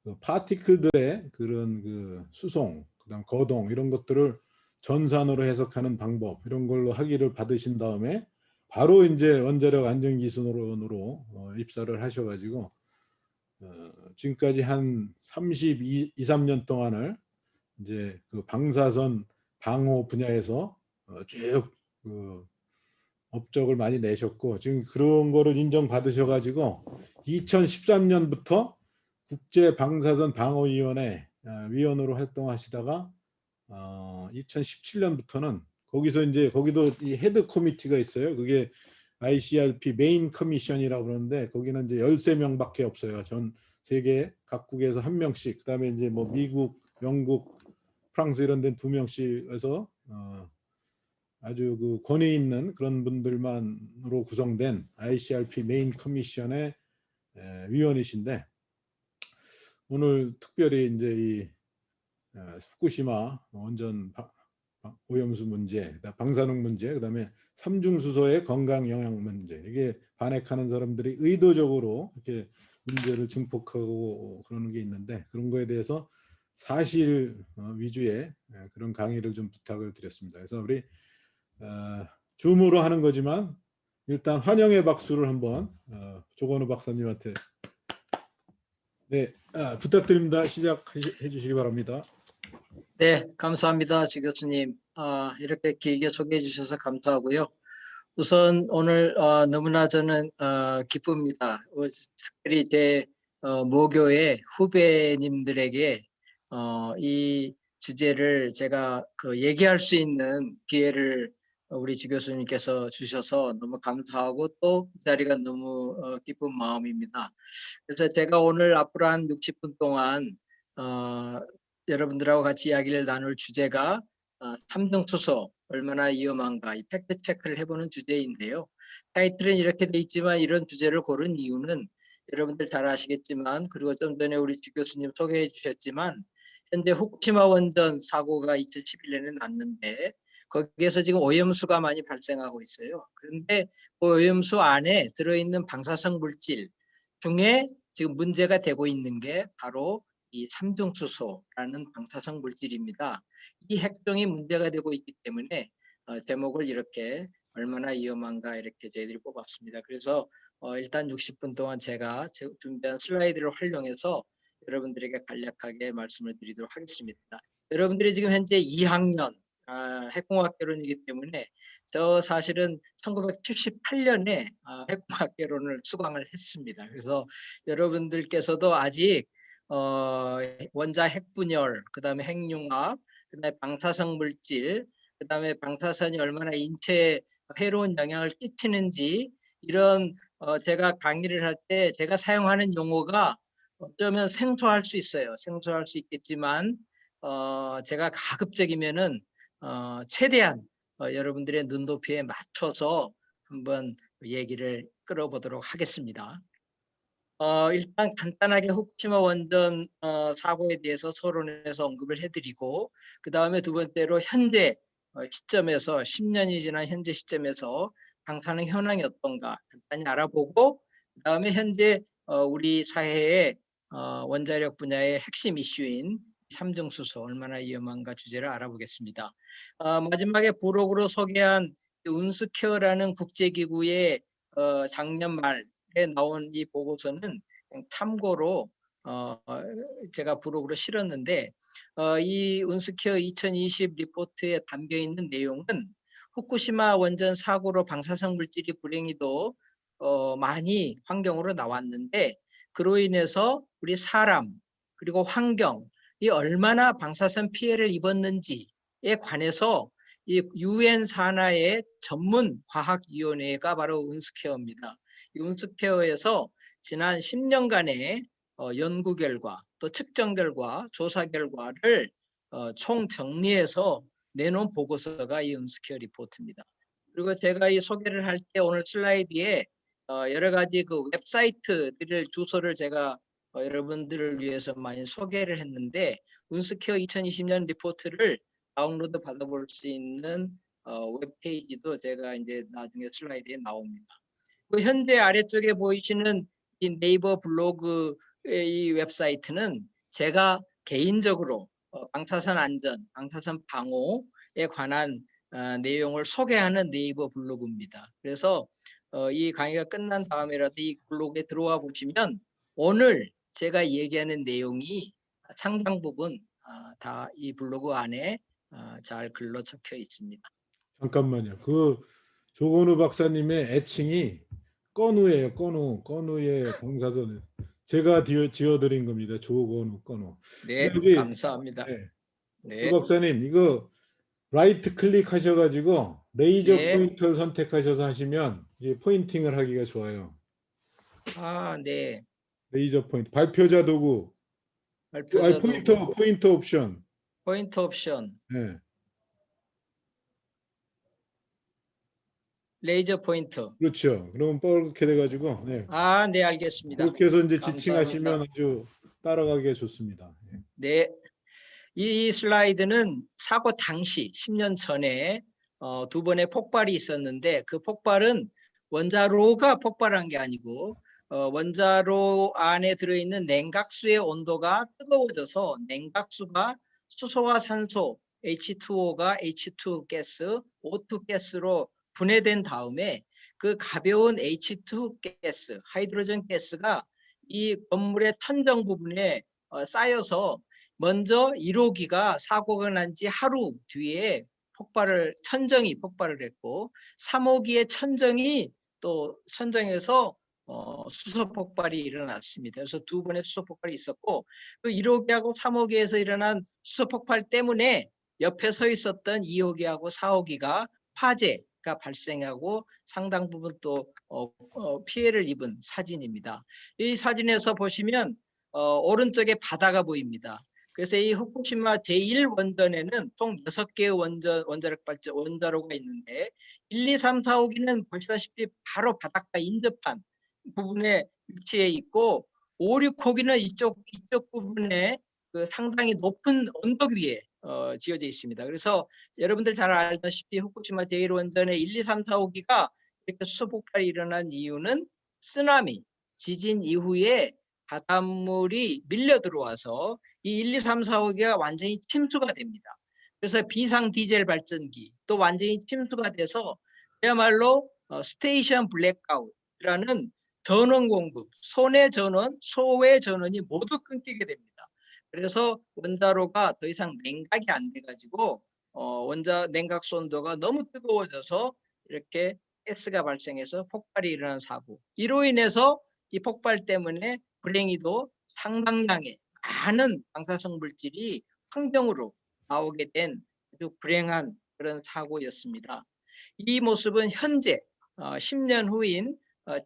그 파티클들의 그런 그 수송, 그다음 거동 이런 것들을 전산으로 해석하는 방법 이런 걸로 학위를 받으신 다음에 바로 이제 원자력 안전기술원으로 입사를 하셔가지고 지금까지 한 3년 동안을 이제 그 방사선 방호 분야에서 쭉그 업적을 많이 내셨고 지금 그런 거를 인정받으셔가지고 2013년부터 국제방사선 방어위원회 위원으로 활동하시다가 2017년부터는 거기서 이제 거기도 이 헤드 커미티가 있어요. 그게 ICRP 메인 커미션이라고 그러는데 거기는 이제 13명밖에 없어요. 전 세계 각국에서 한 명씩, 그다음에 이제 뭐 미국, 영국, 프랑스 이런 데는 2명씩 해서 아주 그 권위 있는 그런 분들만으로 구성된 ICRP 메인 커미션의 위원이신데 오늘 특별히 이제 이 후쿠시마 원전 오염수 문제, 방사능 문제, 그다음에 삼중수소의 건강 영향 문제, 이게 반핵하는 사람들이 의도적으로 이렇게 문제를 증폭하고 그러는 게 있는데 그런 거에 대해서 사실 위주의 그런 강의를 좀 부탁을 드렸습니다. 그래서 우리 줌으로 하는 거지만 일단 환영의 박수를 한번 조건우 박사님한테 부탁드립니다. 시작해 주시기 바랍니다. 네, 감사합니다. 지 교수님. 이렇게 길게 소개해 주셔서 감사하고요. 우선 오늘 너무나 저는 기쁩니다. 특별히 제 모교의 후배님들에게 이 주제를 제가 얘기할 수 있는 기회를 우리 지 교수님께서 주셔서 너무 감사하고 또 그 자리가 너무 기쁜 마음입니다. 그래서 제가 오늘 앞으로 한 60분 동안 여러분들하고 같이 이야기를 나눌 주제가 삼중수소 얼마나 위험한가 이 팩트 체크를 해보는 주제인데요. 타이틀은 이렇게 돼 있지만 이런 주제를 고른 이유는 여러분들 잘 아시겠지만 그리고 좀 전에 우리 주 교수님 소개해 주셨지만 현재 후쿠시마 원전 사고가 2011년에 났는데 거기에서 지금 오염수가 많이 발생하고 있어요. 그런데 그 오염수 안에 들어있는 방사성 물질 중에 지금 문제가 되고 있는 게 바로 이 삼중수소라는 방사성 물질입니다. 이 핵종이 문제가 되고 있기 때문에 제목을 이렇게 얼마나 위험한가 이렇게 저희들이 뽑았습니다. 그래서 일단 60분 동안 제가 준비한 슬라이드를 활용해서 여러분들에게 간략하게 말씀을 드리도록 하겠습니다. 여러분들이 지금 현재 2학년 핵공학개론이기 때문에 저 사실은 1978년에 핵공학개론을 수강을 했습니다. 그래서 여러분들께서도 아직 원자 핵분열, 그다음에 핵융합, 그다음에 방사성 물질, 그다음에 방사선이 얼마나 인체에 해로운 영향을 끼치는지 이런 제가 강의를 할 때 제가 사용하는 용어가 어쩌면 생소할 수 있어요. 생소할 수 있겠지만 제가 가급적이면은 최대한 여러분들의 눈높이에 맞춰서 한번 얘기를 끌어보도록 하겠습니다. 일단 간단하게 후쿠시마 원전 사고에 대해서 서론에서 언급을 해드리고 그 다음에 두 번째로 현재 시점에서 10년이 지난 현재 시점에서 방사능 현황이 어떤가 간단히 알아보고 그 다음에 현재 우리 사회의 원자력 분야의 핵심 이슈인 삼중수소 얼마나 위험한가 주제를 알아보겠습니다. 마지막에 부록으로 소개한 운스케어라는 국제기구의 작년 말에 나온 이 보고서는 참고로 제가 부록으로 실었는데 이 운스케어 2020 리포트에 담겨 있는 내용은 후쿠시마 원전 사고로 방사성 물질이 불행히도 많이 환경으로 나왔는데 그로 인해서 우리 사람 그리고 환경 이 얼마나 방사선 피해를 입었는지에 관해서 이 UN 산하의 전문 과학위원회가 바로 운스케어입니다. 이 운스케어에서 지난 10년간의 연구 결과 또 측정 결과 조사 결과를 총 정리해서 내놓은 보고서가 이 운스케어 리포트입니다. 그리고 제가 이 소개를 할 때 오늘 슬라이드에 여러 가지 그 웹사이트들을 주소를 제가 여러분들을 위해서 많이 소개를 했는데 운스케어 2020년 리포트를 다운로드 받아볼 수 있는 웹페이지도 제가 이제 나중에 슬라이드에 나옵니다. 그 현재 아래쪽에 보이시는 이 네이버 블로그의 이 웹사이트는 제가 개인적으로 방사선 안전, 방사선 방호에 관한 내용을 소개하는 네이버 블로그입니다. 그래서 이 강의가 끝난 다음에라도 이 블로그에 들어와 보시면 오늘 제가 얘기하는 내용이 상당 부분 다 이 블로그 안에 잘 글로 적혀 있습니다. 잠깐만요. 그 조건우 박사님의 애칭이 건우예요. 건우의 방사선. 제가 지어드린 겁니다. 조건우, 건우. 네, 근데 여기 감사합니다. 네, 조 네, 박사님 이거 라이트 클릭하셔가지고 레이저 네. 포인터를 선택하셔서 하시면 이게 포인팅을 하기가 좋아요. 네. 레이저 포인트, 발표자 도구, 발표자 도구, 포인터 옵션. 포인트 옵션, 네, 레이저 포인트. 그렇죠. 그러면 뻘겋게 돼가지고 네. 네, 알겠습니다. 그렇게 해서 이제 감사합니다. 지칭하시면 아주 따라가기에 좋습니다. 예. 네, 이 슬라이드는 사고 당시 10년 전에 두 번의 폭발이 있었는데 그 폭발은 원자로가 폭발한 게 아니고 원자로 안에 들어있는 냉각수의 온도가 뜨거워져서 냉각수가 수소와 산소 H2O가 H2 가스, O2 가스로 분해된 다음에 그 가벼운 H2 가스, 하이드로젠 가스가 이 건물의 천정 부분에 쌓여서 먼저 1호기가 사고가 난 지 하루 뒤에 천정이 폭발을 했고 3호기의 천정이 또 천정에서 수소 폭발이 일어났습니다. 그래서 두 번의 수소 폭발이 있었고 그 1호기하고 3호기에서 일어난 수소 폭발 때문에 옆에 서 있었던 2호기하고 4호기가 화재가 발생하고 상당 부분 또 피해를 입은 사진입니다. 이 사진에서 보시면 오른쪽에 바다가 보입니다. 그래서 이 후쿠시마 제1원전에는 총 6개의 원자력 발전 원자로가 있는데 1, 2, 3, 4, 5기는 보시다시피 바로 바닷가 인접한 부분에 위치해 있고 5, 6호기는 이쪽 부분에 그 상당히 높은 언덕 위에 지어져 있습니다. 그래서 여러분들 잘 알다시피 후쿠시마 제1원전의 1, 2, 3, 4, 5기가 이렇게 수소 폭발이 일어난 이유는 쓰나미, 지진 이후에 바닷물이 밀려 들어와서 이 1, 2, 3, 4, 5기가 완전히 침수가 됩니다. 그래서 비상 디젤 발전기 또 완전히 침수가 돼서 그야말로 스테이션 블랙아웃이라는 전원 공급, 손해 전원, 소외 전원이 모두 끊기게 됩니다. 그래서 원자로가 더 이상 냉각이 안 돼가지고 냉각수 온도가 너무 뜨거워져서 이렇게 가스가 발생해서 폭발이 일어난 사고. 이로 인해서 이 폭발 때문에 불행히도 상당량의 많은 방사성 물질이 환경으로 나오게 된 아주 불행한 그런 사고였습니다. 이 모습은 현재 10년 후인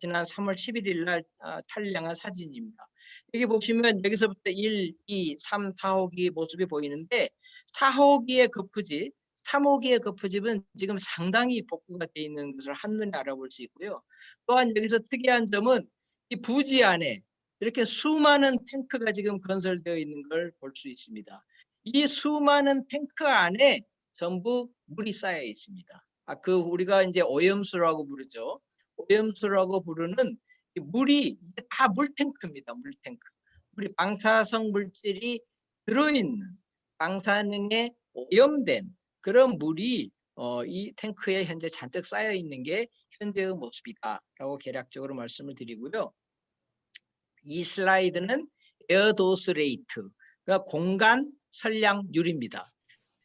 지난 3월 11일 날 촬영한 사진입니다. 여기 보시면 여기서부터 1, 2, 3, 4호기 모습이 보이는데 4호기의 거푸집, 3호기의 거푸집은 지금 상당히 복구가 되어 있는 것을 한눈에 알아볼 수 있고요. 또한 여기서 특이한 점은 이 부지 안에 이렇게 수많은 탱크가 지금 건설되어 있는 걸 볼 수 있습니다. 이 수많은 탱크 안에 전부 물이 쌓여 있습니다. 우리가 이제 오염수라고 부르죠. 오염수라고 부르는 이 물이 다 물탱크입니다. 물탱크. 우리 방사성 물질이 들어있는 방사능에 오염된 그런 물이 이 탱크에 현재 잔뜩 쌓여 있는 게 현재의 모습이다라고 개략적으로 말씀을 드리고요. 이 슬라이드는 에어도스 레이트, 그러니까 공간 선량률입니다.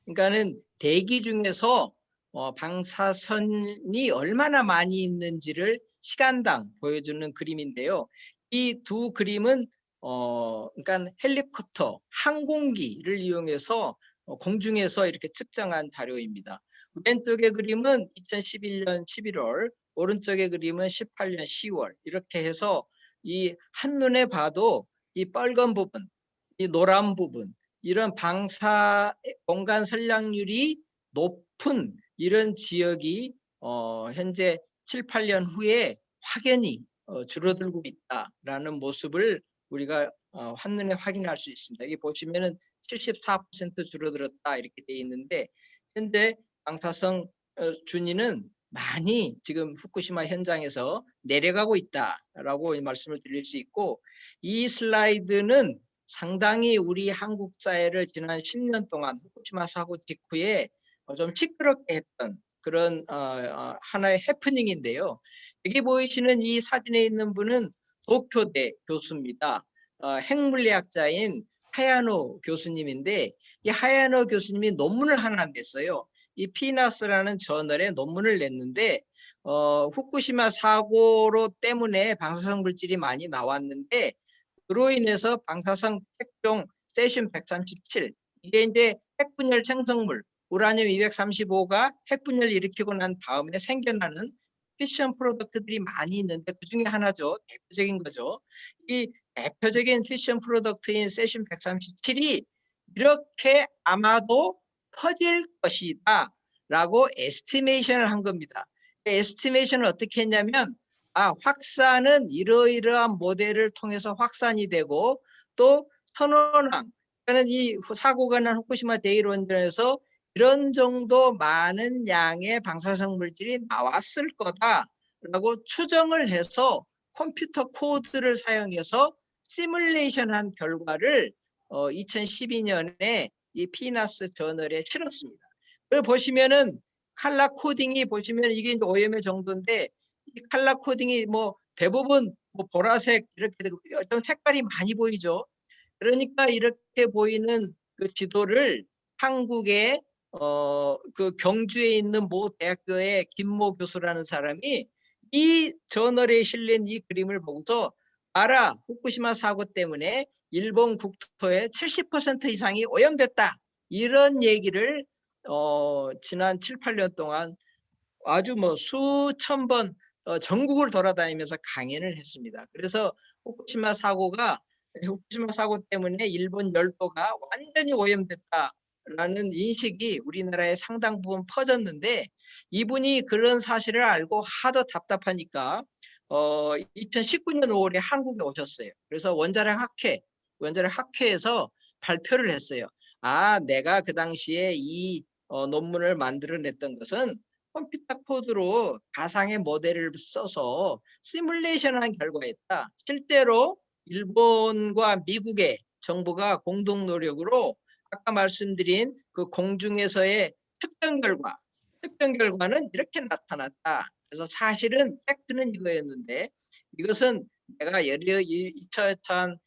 그러니까는 대기 중에서 방사선이 얼마나 많이 있는지를 시간당 보여주는 그림인데요. 이 두 그림은 그러니까 헬리콥터, 항공기를 이용해서 공중에서 이렇게 측정한 자료입니다. 왼쪽의 그림은 2011년 11월, 오른쪽의 그림은 18년 10월 이렇게 해서 이 한눈에 봐도 이 빨간 부분, 이 노란 부분 이런 방사 공간 선량률이 높은 이런 지역이 현재 7, 8년 후에 확연히 줄어들고 있다라는 모습을 우리가 한눈에 확인할 수 있습니다. 여기 보시면은 74% 줄어들었다 이렇게 되어 있는데 현재 방사성 준위는 많이 지금 후쿠시마 현장에서 내려가고 있다라고 말씀을 드릴 수 있고 이 슬라이드는 상당히 우리 한국 사회를 지난 10년 동안 후쿠시마 사고 직후에 좀 시끄럽게 했던 그런 하나의 해프닝인데요. 여기 보이시는 이 사진에 있는 분은 도쿄대 교수입니다. 핵물리학자인 하야노 교수님인데 이 하야노 교수님이 논문을 하나 냈어요. 이 피나스라는 저널에 논문을 냈는데 후쿠시마 사고로 때문에 방사성 물질이 많이 나왔는데 그로 인해서 방사성 핵종 세슘 137 이게 이제 핵분열 생성물 우라늄 235가 핵분열을 일으키고 난 다음에 생겨나는 피션 프로덕트들이 많이 있는데 그 중에 하나죠. 대표적인 거죠. 이 대표적인 피션 프로덕트인 세슘 137이 이렇게 아마도 퍼질 것이다 라고 에스티메이션을 한 겁니다. 에스티메이션을 어떻게 했냐면 확산은 이러이러한 모델을 통해서 확산이 되고 또 선원항 그러니까 이 사고가 난 후쿠시마 제1원전에서 이런 정도 많은 양의 방사성 물질이 나왔을 거다라고 추정을 해서 컴퓨터 코드를 사용해서 시뮬레이션한 결과를 2012년에 이 피나스 저널에 실었습니다. 그걸 보시면은 칼라 코딩이 보시면 이게 이제 오염의 정도인데 이 칼라 코딩이 뭐 대부분 뭐 보라색 이렇게 되고 좀 색깔이 많이 보이죠. 그러니까 이렇게 보이는 그 지도를 한국의 그 경주에 있는 모 대학교의 김모 교수라는 사람이 이 저널에 실린 이 그림을 보고서 알아 후쿠시마 사고 때문에 일본 국토의 70% 이상이 오염됐다. 이런 얘기를 지난 7, 8년 동안 아주 뭐 수천 번 전국을 돌아다니면서 강연을 했습니다. 그래서 후쿠시마 사고 때문에 일본 열도가 완전히 오염됐다라는 인식이 우리나라에 상당 부분 퍼졌는데 이분이 그런 사실을 알고 하도 답답하니까 2019년 5월에 한국에 오셨어요. 그래서 원자력 학회에서 발표를 했어요. 내가 그 당시에 이 논문을 만들어냈던 것은 컴퓨터 코드로 가상의 모델을 써서 시뮬레이션한 결과였다. 실제로 일본과 미국의 정부가 공동 노력으로 아까 말씀드린 그 공중에서의 측정 결과는 이렇게 나타났다. 그래서 사실은 팩트는 이거였는데 이것은 내가 여러 이처한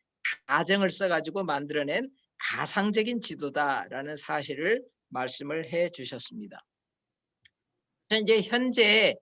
가정을 써가지고 만들어낸 가상적인 지도다라는 사실을 말씀을 해 주셨습니다. 이제 현재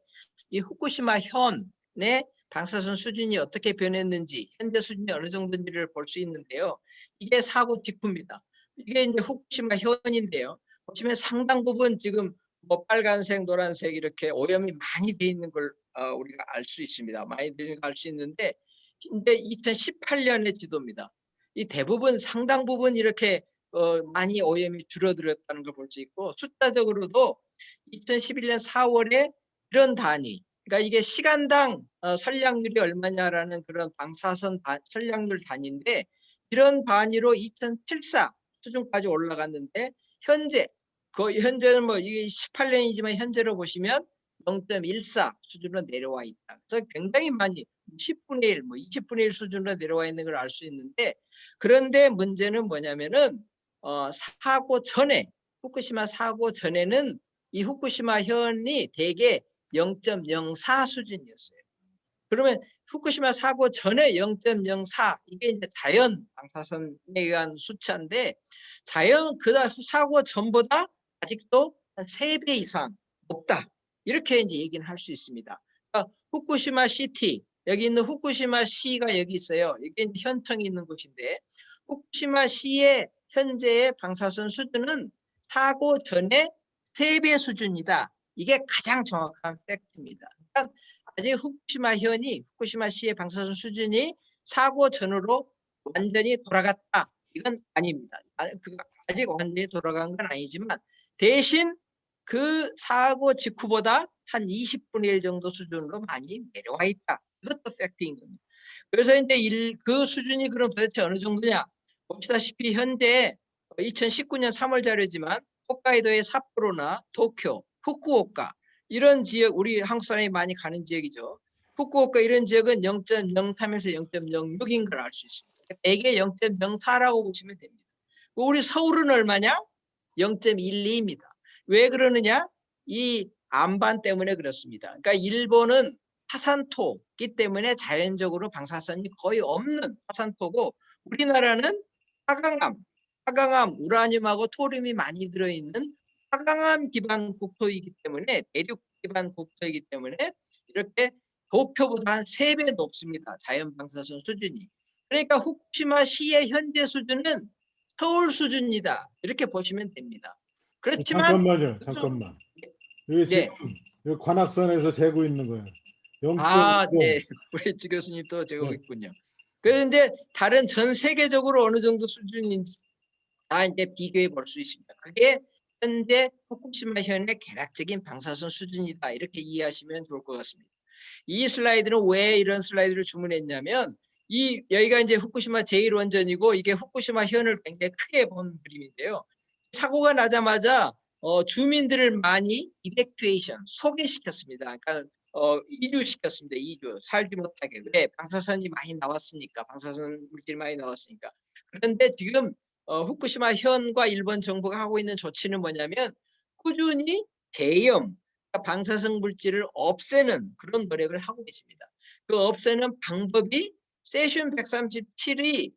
이 후쿠시마 현의 방사선 수준이 어떻게 변했는지 현재 수준이 어느 정도인지를 볼 수 있는데요. 이게 사고 직후입니다. 이게 이제 후쿠시마 현인데요. 보시면 상당 부분 지금 뭐 빨간색, 노란색 이렇게 오염이 많이 돼 있는 걸 우리가 알 수 있습니다. 많이 되는 걸 알 수 있는데 이제 2018년의 지도입니다. 이 대부분 상당 부분 이렇게 많이 오염이 줄어들었다는 걸 볼 수 있고 숫자적으로도 2011년 4월에 이런 단위 그러니까 이게 시간당 선량률이 얼마냐라는 그런 방사선 선량률 단위인데 이런 단위로 2074 수준까지 올라갔는데 현재는 뭐 이게 18년이지만 현재로 보시면 0.14 수준으로 내려와 있다. 그래서 굉장히 많이 10분의 1, 뭐 20분의 1 수준으로 내려와 있는 걸 알 수 있는데 그런데 문제는 뭐냐면은 사고 전에 후쿠시마 사고 전에는 이 후쿠시마 현이 대개 0.04 수준이었어요. 그러면 후쿠시마 사고 전에 0.04 이게 이제 자연 방사선에 의한 숫자인데 자연 그 사고 전보다 아직도 한 3배 이상 높다. 이렇게 이제 얘기는 할 수 있습니다. 그러니까 후쿠시마 시티 여기 있는 후쿠시마 시가 여기 있어요. 이게 이제 현청이 있는 곳인데 후쿠시마 시의 현재의 방사선 수준은 사고 전에 3배 수준이다. 이게 가장 정확한 팩트입니다. 그러니까 아직 후쿠시마 시의 방사선 수준이 사고 전으로 완전히 돌아갔다. 이건 아닙니다. 아직 완전히 돌아간 건 아니지만 대신 그 사고 직후보다 한 20분의 1 정도 수준으로 많이 내려와 있다. 이것도 팩트인 겁니다. 그래서 이제 그 수준이 그럼 도대체 어느 정도냐? 보시다시피 현재 2019년 3월 자료지만 홋카이도의 삿포로나 도쿄, 후쿠오카 이런 지역 우리 한국 사람이 많이 가는 지역이죠. 후쿠오카 이런 지역은 0.03에서 0.06인 걸 알 수 있습니다. 대개 0.04라고 보시면 됩니다. 우리 서울은 얼마냐? 0.12입니다. 왜 그러느냐? 이 안반 때문에 그렇습니다. 그러니까 일본은 화산토기 때문에 자연적으로 방사선이 거의 없는 화산토고, 우리나라는 화강암, 우라늄하고 토륨이 많이 들어있는 화강암 기반 국토이기 때문에, 대륙 기반 국토이기 때문에 이렇게 도쿄보다 한 3배 높습니다. 자연 방사선 수준이. 그러니까 후쿠시마시의 현재 수준은 서울 수준이다, 이렇게 보시면 됩니다. 그렇지만 잠깐만요. 그쪽- 잠깐만. 여기 지금 네. 여기 관악산에서 재고 있는 거예요. 0.5. 네. 우리 지 교수님 또 재고 네. 있군요. 그런데 다른 전 세계적으로 어느 정도 수준인지 다 이제 비교해 볼 수 있습니다. 그게 현재 후쿠시마 현의 개략적인 방사선 수준이다, 이렇게 이해하시면 좋을 것 같습니다. 이 슬라이드는 왜 이런 슬라이드를 주문했냐면, 여기가 이제 후쿠시마 제1원전이고 이게 후쿠시마 현을 굉장히 크게 본 그림인데요. 사고가 나자마자 주민들을 많이 이베큐에이션, 소개시켰습니다. 그러니까 이주시켰습니다. 이주, 살지 못하게. 왜? 방사선이 많이 나왔으니까, 방사선 물질이 많이 나왔으니까. 그런데 지금 후쿠시마 현과 일본 정부가 하고 있는 조치는 뭐냐면, 꾸준히 제염, 방사성 물질을 없애는 그런 노력을 하고 있습니다. 그 없애는 방법이 세슘 137이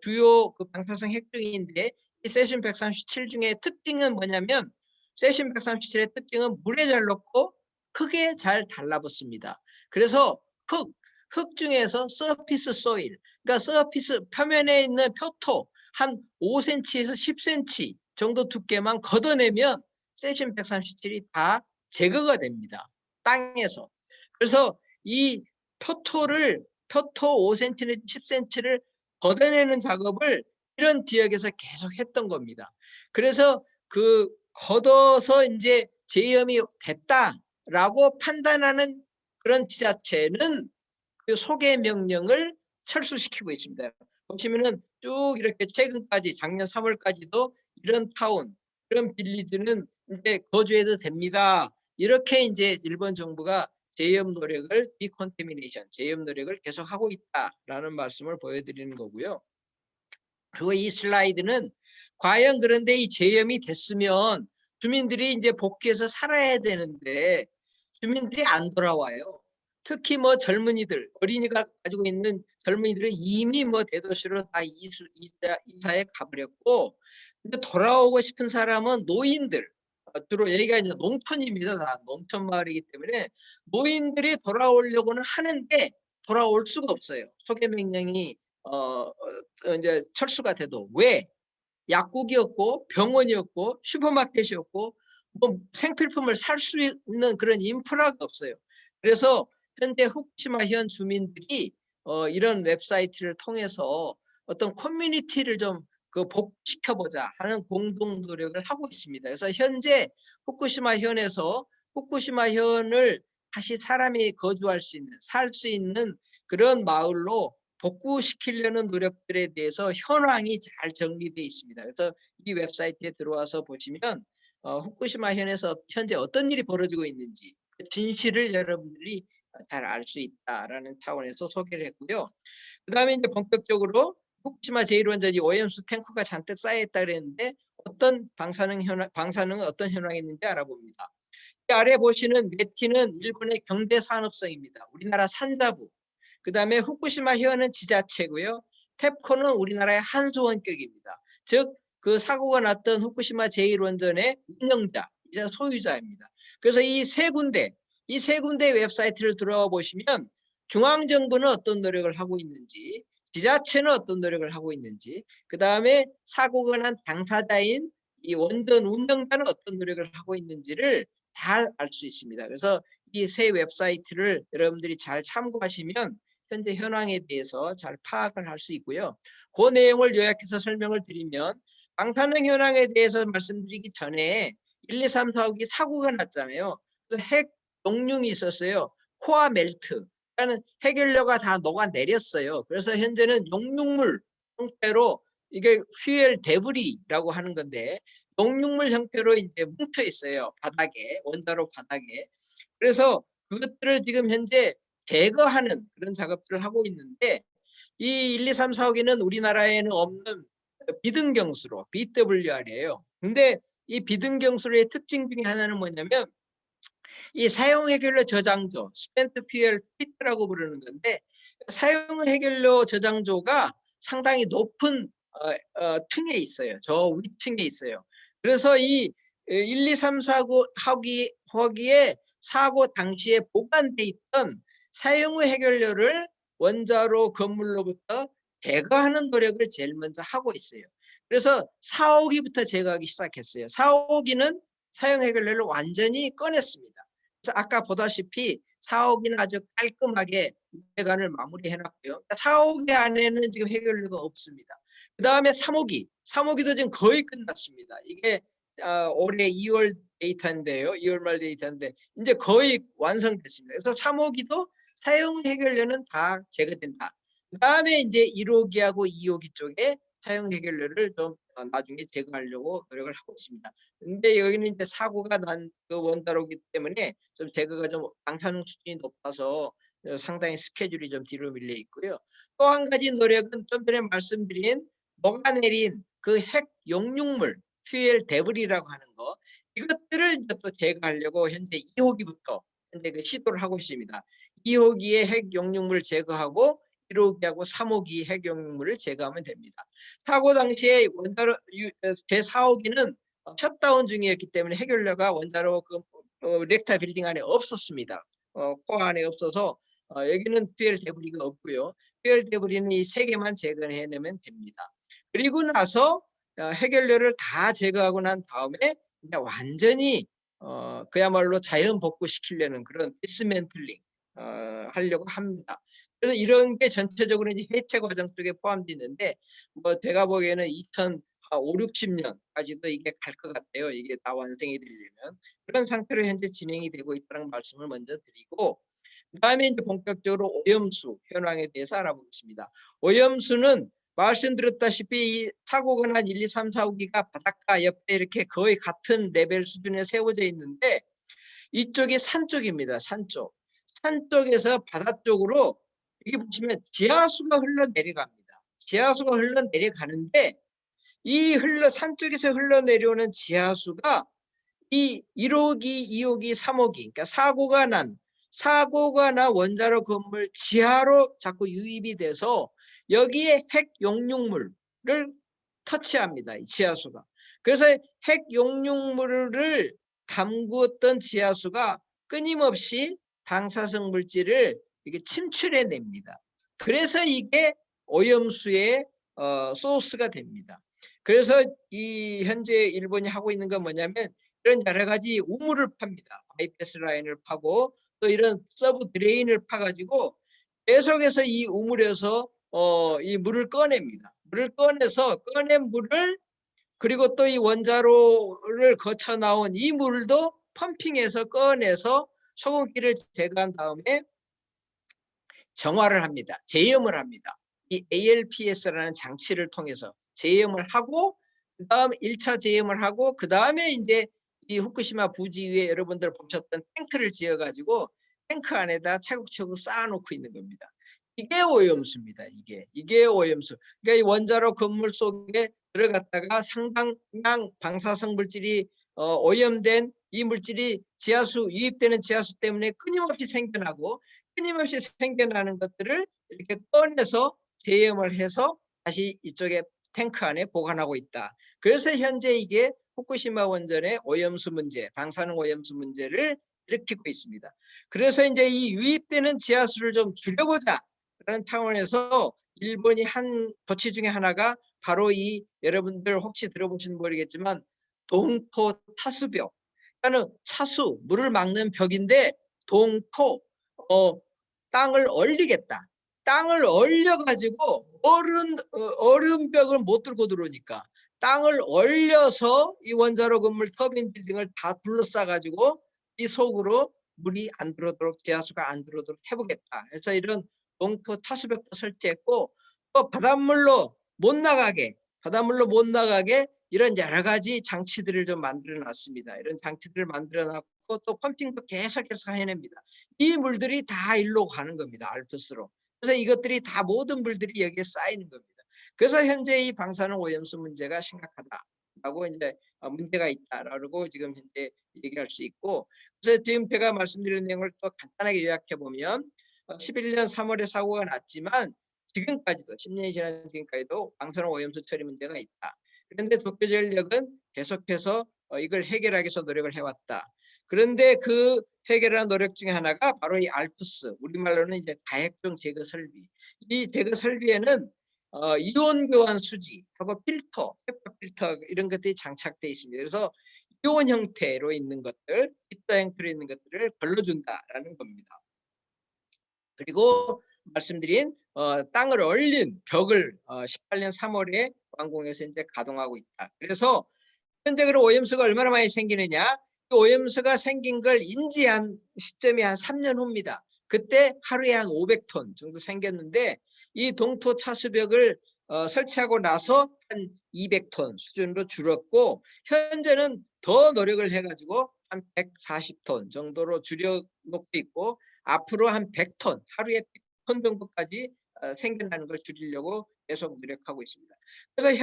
주요 그 방사성 핵중인데, 이 세슘 137 중에 특징은 뭐냐면, 세슘 137의 특징은 물에 잘 녹고 흙에 잘 달라붙습니다. 그래서 흙 중에서 서피스 소일, 그러니까 서피스 표면에 있는 표토 한 5cm에서 10cm 정도 두께만 걷어내면 세슘 137이 다 제거가 됩니다. 땅에서. 그래서 이 표토 5cm 내지 10cm를 걷어내는 작업을 이런 지역에서 계속 했던 겁니다. 그래서 그 걷어서 이제 제염이 됐다라고 판단하는 그런 지자체는 그 소개 명령을 철수시키고 있습니다. 보시면은 쭉 이렇게 최근까지 작년 3월까지도 이런 타운, 이런 빌리지는 이제 거주해도 됩니다, 이렇게 이제 일본 정부가 제염 노력을 디컨테미네이션, 제염 노력을 계속하고 있다라는 말씀을 보여드리는 거고요. 그리고 이 슬라이드는 과연 그런데 이 제염이 됐으면 주민들이 이제 복귀해서 살아야 되는데 주민들이 안 돌아와요. 특히 뭐 젊은이들, 어린이가 가지고 있는 젊은이들은 이미 뭐 대도시로 다 이사에 가버렸고, 근데 돌아오고 싶은 사람은 노인들, 주로 여기가 이제 농촌입니다. 다 농촌 마을이기 때문에 노인들이 돌아오려고는 하는데 돌아올 수가 없어요. 소개 명령이 이제 철수가 돼도. 왜? 약국이었고 병원이었고 슈퍼마켓이었고 뭐 생필품을 살 수 있는 그런 인프라가 없어요. 그래서 현재 후쿠시마 현 주민들이 이런 웹사이트를 통해서 어떤 커뮤니티를 좀 복시켜보자 하는 공동 노력을 하고 있습니다. 그래서 현재 후쿠시마 현에서 후쿠시마 현을 다시 사람이 거주할 수 있는, 살 수 있는 그런 마을로 복구시키려는 노력들에 대해서 현황이 잘 정리되어 있습니다. 그래서 이 웹사이트에 들어와서 보시면 후쿠시마 현에서 현재 어떤 일이 벌어지고 있는지 진실을 여러분들이 잘 알 수 있다라는 차원에서 소개를 했고요. 그 다음에 이제 본격적으로 후쿠시마 제1원전이 오염수 탱크가 잔뜩 쌓여있다 그랬는데 어떤 방사능은 어떤 현황이 있는지 알아봅니다. 이 아래 보시는 메티는 일본의 경제산업성입니다. 우리나라 산자부. 그 다음에 후쿠시마 현은 지자체고요. 탭코는 우리나라의 한수원격입니다. 즉 그 사고가 났던 후쿠시마 제1원전의 운영자, 이제 소유자입니다. 그래서 이 세 군데 웹사이트를 들어가 보시면 중앙정부는 어떤 노력을 하고 있는지, 지자체는 어떤 노력을 하고 있는지, 그 다음에 사고가 난 당사자인 이 원전 운영자는 어떤 노력을 하고 있는지를 잘 알 수 있습니다. 그래서 이 세 웹사이트를 여러분들이 잘 참고하시면 현재 현황에 대해서 잘 파악을 할 수 있고요. 그 내용을 요약해서 설명을 드리면, 방사능 현황에 대해서 말씀드리기 전에 1, 2, 3, 4호기 사고가 났잖아요. 핵 용융이 있었어요. 코아 멜트. 그러니까 핵연료가 다 녹아내렸어요. 그래서 현재는 용융물 형태로, 이게 퓨엘 데브리라고 하는 건데 용융물 형태로 이제 뭉쳐 있어요. 바닥에, 원자로 바닥에. 그래서 그것들을 지금 현재 제거하는 그런 작업들을 하고 있는데, 이 1, 2, 3, 4, 5기는 우리나라에는 없는 비등경수로 BWR이에요. 근데 이 비등경수로의 특징 중에 하나는 뭐냐면 이 사용 해결료 저장조, 스펜트 퓨얼 피트라고 부르는 건데 사용 해결료 저장조가 상당히 높은 층에 있어요. 저 위층에 있어요. 그래서 이 1, 2, 3, 4, 9 호기에 사고 당시에 보관돼 있던 사용 후 해결료를 원자로 건물로부터 제거하는 노력을 제일 먼저 하고 있어요. 그래서 4호기부터 제거하기 시작했어요. 4호기는 사용 해결료를 완전히 꺼냈습니다. 그래서 아까 보다시피 4호기는 아주 깔끔하게 배관을 마무리해 놨고요. 4호기 안에는 지금 해결료가 없습니다. 그 다음에 3호기, 3호기도 지금 거의 끝났습니다. 이게 올해 2월 데이터인데요. 2월 말 데이터인데 이제 거의 완성됐습니다. 그래서 3호기도 사용 해결료는 다 제거된다. 그 다음에 이제 1호기하고 2호기 쪽에 사용 해결료를 좀 나중에 제거하려고 노력을 하고 있습니다. 근데 여기는 이제 사고가 난 그 원자로기 때문에 좀 제거가 좀 방사능 수준이 높아서 상당히 스케줄이 좀 뒤로 밀려 있고요. 또 한 가지 노력은 좀 전에 말씀드린 녹아내린 그 핵 용융물 퓨엘 데브리라고 하는 거 이것들을 이제 또 제거하려고 현재 2호기부터 현재 그 시도를 하고 있습니다. 2호기의 핵 용융물을 제거하고 1호기하고 3호기 핵 용융물을 제거하면 됩니다. 사고 당시에 원자로 제4호기는 셧다운 중이었기 때문에 해결료가 원자로 그 렉타 빌딩 안에 없었습니다. 코어 안에 없어서 여기는 퓨엘 데브리가 없고요. 퓨엘 데브리는 이 세 개만 제거해내면 됩니다. 그리고 나서 해결료를 다 제거하고 난 다음에 이제 완전히 그야말로 자연 복구시키려는 그런 디스맨틀링 하려고 합니다. 그래서 이런 게 전체적으로 이제 해체 과정 쪽에 포함되어 있는데 뭐 제가 보기에는 2005, 60년까지도 이게 갈 것 같아요. 이게 다 완성이 되려면 그런 상태로 현재 진행이 되고 있다는 말씀을 먼저 드리고 그다음에 이제 본격적으로 오염수 현황에 대해서 알아보겠습니다. 오염수는 말씀드렸다시피 이 사고가 난 1, 2, 3, 4호기가 바닷가 옆에 이렇게 거의 같은 레벨 수준에 세워져 있는데 이쪽이 산 쪽입니다. 산 쪽. 산 쪽에서 바다 쪽으로 여기 보시면 지하수가 흘러내려갑니다. 지하수가 흘러내려가는데 이 산 쪽에서 흘러내려오는 지하수가 이 1호기, 2호기, 3호기 그러니까 사고가 난 원자로 건물 지하로 자꾸 유입이 돼서 여기에 핵 용융물을 터치합니다. 이 지하수가. 그래서 핵 용융물을 담그었던 지하수가 끊임없이 방사성 물질을 이게 침출해냅니다. 그래서 이게 오염수의 소스가 됩니다. 그래서 이 현재 일본이 하고 있는 건 뭐냐면 이런 여러 가지 우물을 팝니다. 바이패스 라인을 파고 또 이런 서브 드레인을 파가지고 계속해서 이 우물에서 이 물을 꺼냅니다. 물을 꺼내서 꺼낸 물을 그리고 또 이 원자로를 거쳐 나온 이 물도 펌핑해서 꺼내서 소금기를 제거한 다음에 정화를 합니다. 제염을 합니다. 이 ALPS라는 장치를 통해서 제염을 하고 그다음 1차 제염을 하고 그다음에 이제 이 후쿠시마 부지 위에 여러분들 보셨던 탱크를 지어 가지고 탱크 안에다 차곡차곡 쌓아놓고 있는 겁니다. 이게 오염수입니다. 이게 오염수. 그러니까 이 원자로 건물 속에 들어갔다가 상당량 방사성 물질이 오염된 이 물질이 지하수 유입되는 지하수 때문에 끊임없이 생겨나고 끊임없이 생겨나는 것들을 이렇게 꺼내서 제염을 해서 다시 이쪽에 탱크 안에 보관하고 있다. 그래서 현재 이게 후쿠시마 원전의 오염수 문제, 방사능 오염수 문제를 일으키고 있습니다. 그래서 이제 이 유입되는 지하수를 좀 줄여보자라는 차원에서 일본이 한 조치 중에 하나가 바로 이 여러분들 혹시 들어보시는 모르겠지만 동토 타수벽. 그러니까 차수, 물을 막는 벽인데 동토, 땅을 얼리겠다. 땅을 얼려가지고 얼음벽을 못 뚫고 들어오니까 땅을 얼려서 이 원자로 건물 터빈 빌딩을 다 둘러싸가지고 이 속으로 물이 안 들어오도록 지하수가 안 들어오도록 해보겠다. 그래서 이런 동토 타수벽도 설치했고 또 바닷물로 못 나가게 이런 여러 가지 장치들을 좀 만들어 놨습니다. 이런 장치들을 만들어 놨고 또 펌핑도 계속해서 해냅니다. 이 물들이 다 일로 가는 겁니다. 알프스로. 그래서 이것들이 다 모든 물들이 여기에 쌓이는 겁니다. 그래서 현재 이 방사능 오염수 문제가 심각하다라고 이제 문제가 있다라고 지금 현재 얘기할 수 있고, 그래서 지금 제가 말씀드린 내용을 또 간단하게 요약해 보면 11년 3월에 사고가 났지만 지금까지도 10년이 지난 지금까지도 방사능 오염수 처리 문제가 있다. 그런데 도쿄전력은 계속해서 이걸 해결하기 위해서 노력을 해왔다. 그런데 그 해결하는 노력 중에 하나가 바로 이 알프스, 우리말로는 이제 다액종 제거 설비. 이 제거 설비에는 이온 교환 수지하고 필터, 헤파 필터 이런 것들이 장착되어 있습니다. 그래서 이온 형태로 있는 것들, 필터 형태로 있는 것들을 걸러준다라는 겁니다. 그리고 말씀드린 땅을 얼린 벽을 18년 3월에 완공해서 이제 가동하고 있다. 그래서 현재적으로 오염수가 얼마나 많이 생기느냐? 그 오염수가 생긴 걸 인지한 시점이 한 3년 후입니다. 그때 하루에 한 500톤 정도 생겼는데 이 동토 차수벽을 설치하고 나서 한 200톤 수준으로 줄었고, 현재는 더 노력을 해가지고 한 140톤 정도로 줄여놓고 있고, 앞으로 한 100톤, 하루에 100톤 정도까지 생겨나는 걸 줄이려고 계속 노력하고 있습니다. 그래서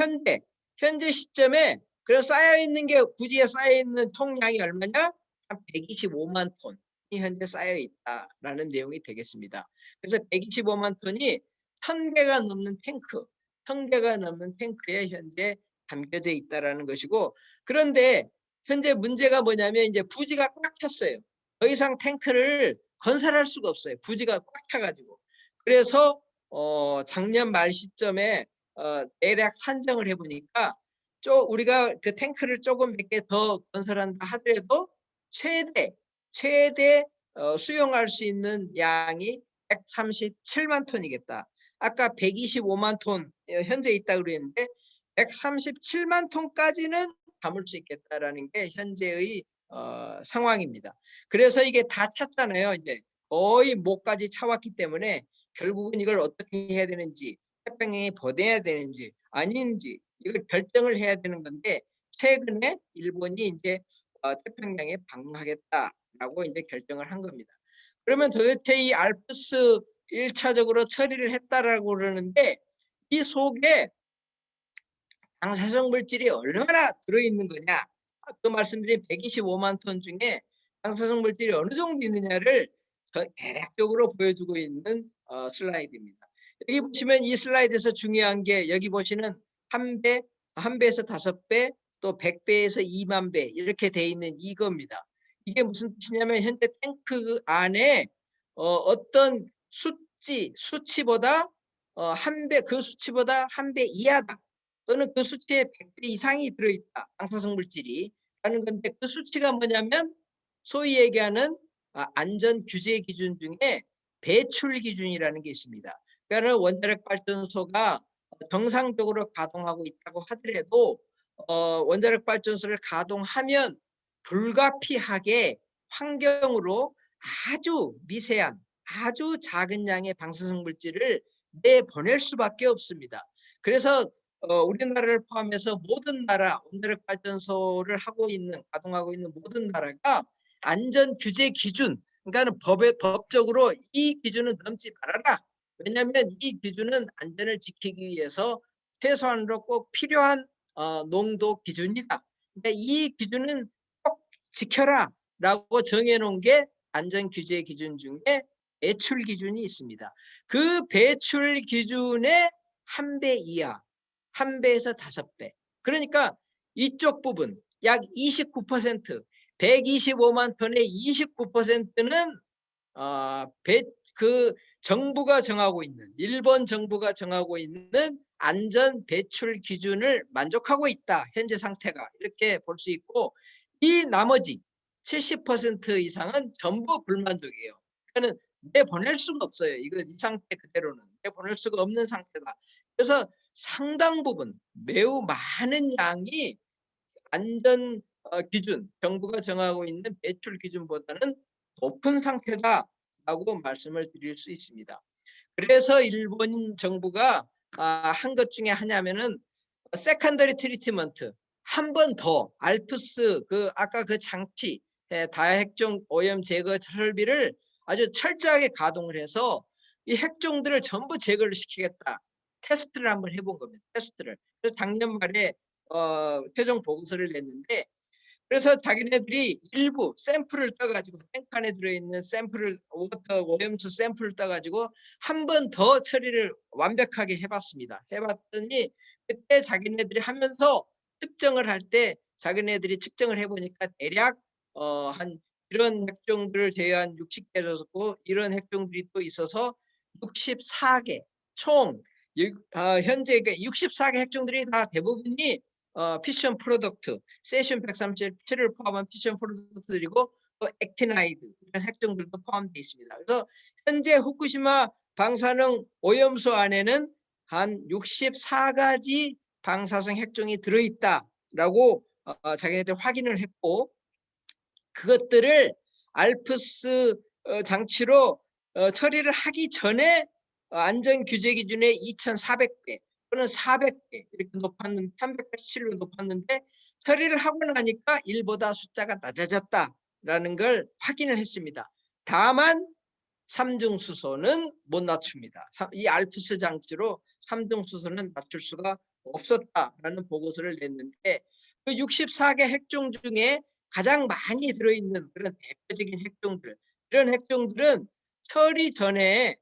현재 시점에 그래서 쌓여있는 게 부지에 쌓여있는 총량이 얼마냐? 한 125만 톤이 현재 쌓여있다라는 내용이 되겠습니다. 그래서 125만 톤이 1000개가 넘는 탱크, 1000개가 넘는 탱크에 현재 담겨져 있다라는 것이고, 그런데 현재 문제가 뭐냐면 이제 부지가 꽉 찼어요. 더 이상 탱크를 건설할 수가 없어요. 부지가 꽉 차가지고. 그래서 작년 말 시점에 대략 산정을 해보니까 우리가 그 탱크를 조금 몇 개 더 건설한다 하더라도 최대 수용할 수 있는 양이 137만 톤이겠다. 아까 125만 톤 현재 있다고 그랬는데 137만 톤까지는 담을 수 있겠다라는 게 현재의 상황입니다. 그래서 이게 다 찼잖아요. 이제 거의 목까지 차왔기 때문에 결국은 이걸 어떻게 해야 되는지, 태평양에 보내야 되는지 아닌지 이걸 결정을 해야 되는 건데, 최근에 일본이 이제 태평양에 방문하겠다라고 이제 결정을 한 겁니다. 그러면 도대체 이 알프스 1차적으로 처리를 했다라고 그러는데 이 속에 방사성 물질이 얼마나 들어있는 거냐? 그 말씀드린 125만 톤 중에 방사성 물질이 어느 정도 있느냐를 대략적으로 보여주고 있는 슬라이드입니다. 여기 보시면 이 슬라이드에서 중요한 게 여기 보시는 한 배에서 5배, 또 100배에서 2만 배 이렇게 돼 있는 이겁니다. 이게 무슨 뜻이냐면 현재 탱크 안에 어떤 수치보다 그 수치보다 한 배 이하다, 또는 그 수치의 100배 이상이 들어있다, 방사성 물질이 라는 건데, 그 수치가 뭐냐면 소위 얘기하는 안전 규제 기준 중에 배출 기준이라는 게 있습니다. 그러니까 원자력 발전소가 정상적으로 가동하고 있다고 하더라도 원자력 발전소를 가동하면 불가피하게 환경으로 아주 미세한, 아주 작은 양의 방사성 물질을 내보낼 수밖에 없습니다. 그래서 우리나라를 포함해서 모든 나라 원자력 발전소를 가동하고 있는 모든 나라가 안전 규제 기준, 그러니까 법적으로 이 기준은 넘지 말아라. 왜냐하면 이 기준은 안전을 지키기 위해서 최소한으로 꼭 필요한 농도 기준이다. 그러니까 이 기준은 꼭 지켜라라고 정해놓은 게 안전 규제 기준 중에 배출 기준이 있습니다. 그 배출 기준의 한 배 이하, 1배에서 5배. 그러니까 이쪽 부분 약 29%, 125만 톤의 29%는 정부가 정하고 있는, 일본 정부가 정하고 있는 안전 배출 기준을 만족하고 있다. 현재 상태가 이렇게 볼 수 있고, 이 나머지 70% 이상은 전부 불만족이에요. 그러니까 내보낼 수가 없어요. 이거 이 상태 그대로는 내보낼 수가 없는 상태다. 그래서 상당 부분, 매우 많은 양이 안전 기준, 정부가 정하고 있는 배출 기준보다는 높은 상태다라고 말씀을 드릴 수 있습니다. 그래서 일본 정부가 한 것 중에 하나면은 세컨더리 트리트먼트, 한 번 더 알프스 아까 그 장치, 다핵종 오염 제거 설비를 아주 철저하게 가동을 해서 이 핵종들을 전부 제거를 시키겠다. 테스트를 한번 해본 겁니다. 테스트를. 그래서 작년 말에 최종 보고서를 냈는데, 그래서 자기네들이 일부 샘플을 떠가지고 탱크 안에 들어있는 샘플을 오염수 샘플을 떠가지고 한 번 더 처리를 완벽하게 해봤습니다. 해봤더니 그때 자기네들이 하면서 측정을 할 때 자기네들이 측정을 해보니까 대략 한 이런 핵종들을 제외한 60개였고 이런 핵종들이 또 있어서 64개 총 현재 64개 핵종들이 다 대부분이 피션 프로덕트, 세슘 137을 포함한 피션 프로덕트들이고 또 액티나이드 이런 핵종들도 포함되어 있습니다. 그래서 현재 후쿠시마 방사능 오염수 안에는 한 64가지 방사성 핵종이 들어있다라고 자기네들 확인을 했고, 그것들을 알프스 장치로 처리를 하기 전에 안전 규제 기준의 2,400배 또는 400배 이렇게 높았는데 387로 높았는데 처리를 하고 나니까 1보다 숫자가 낮아졌다라는 걸 확인을 했습니다. 다만 삼중수소는 못 낮춥니다. 이 알프스 장치로 삼중수소는 낮출 수가 없었다라는 보고서를 냈는데, 그 64개 핵종 중에 가장 많이 들어있는 그런 대표적인 핵종들, 이런 핵종들은 처리 전에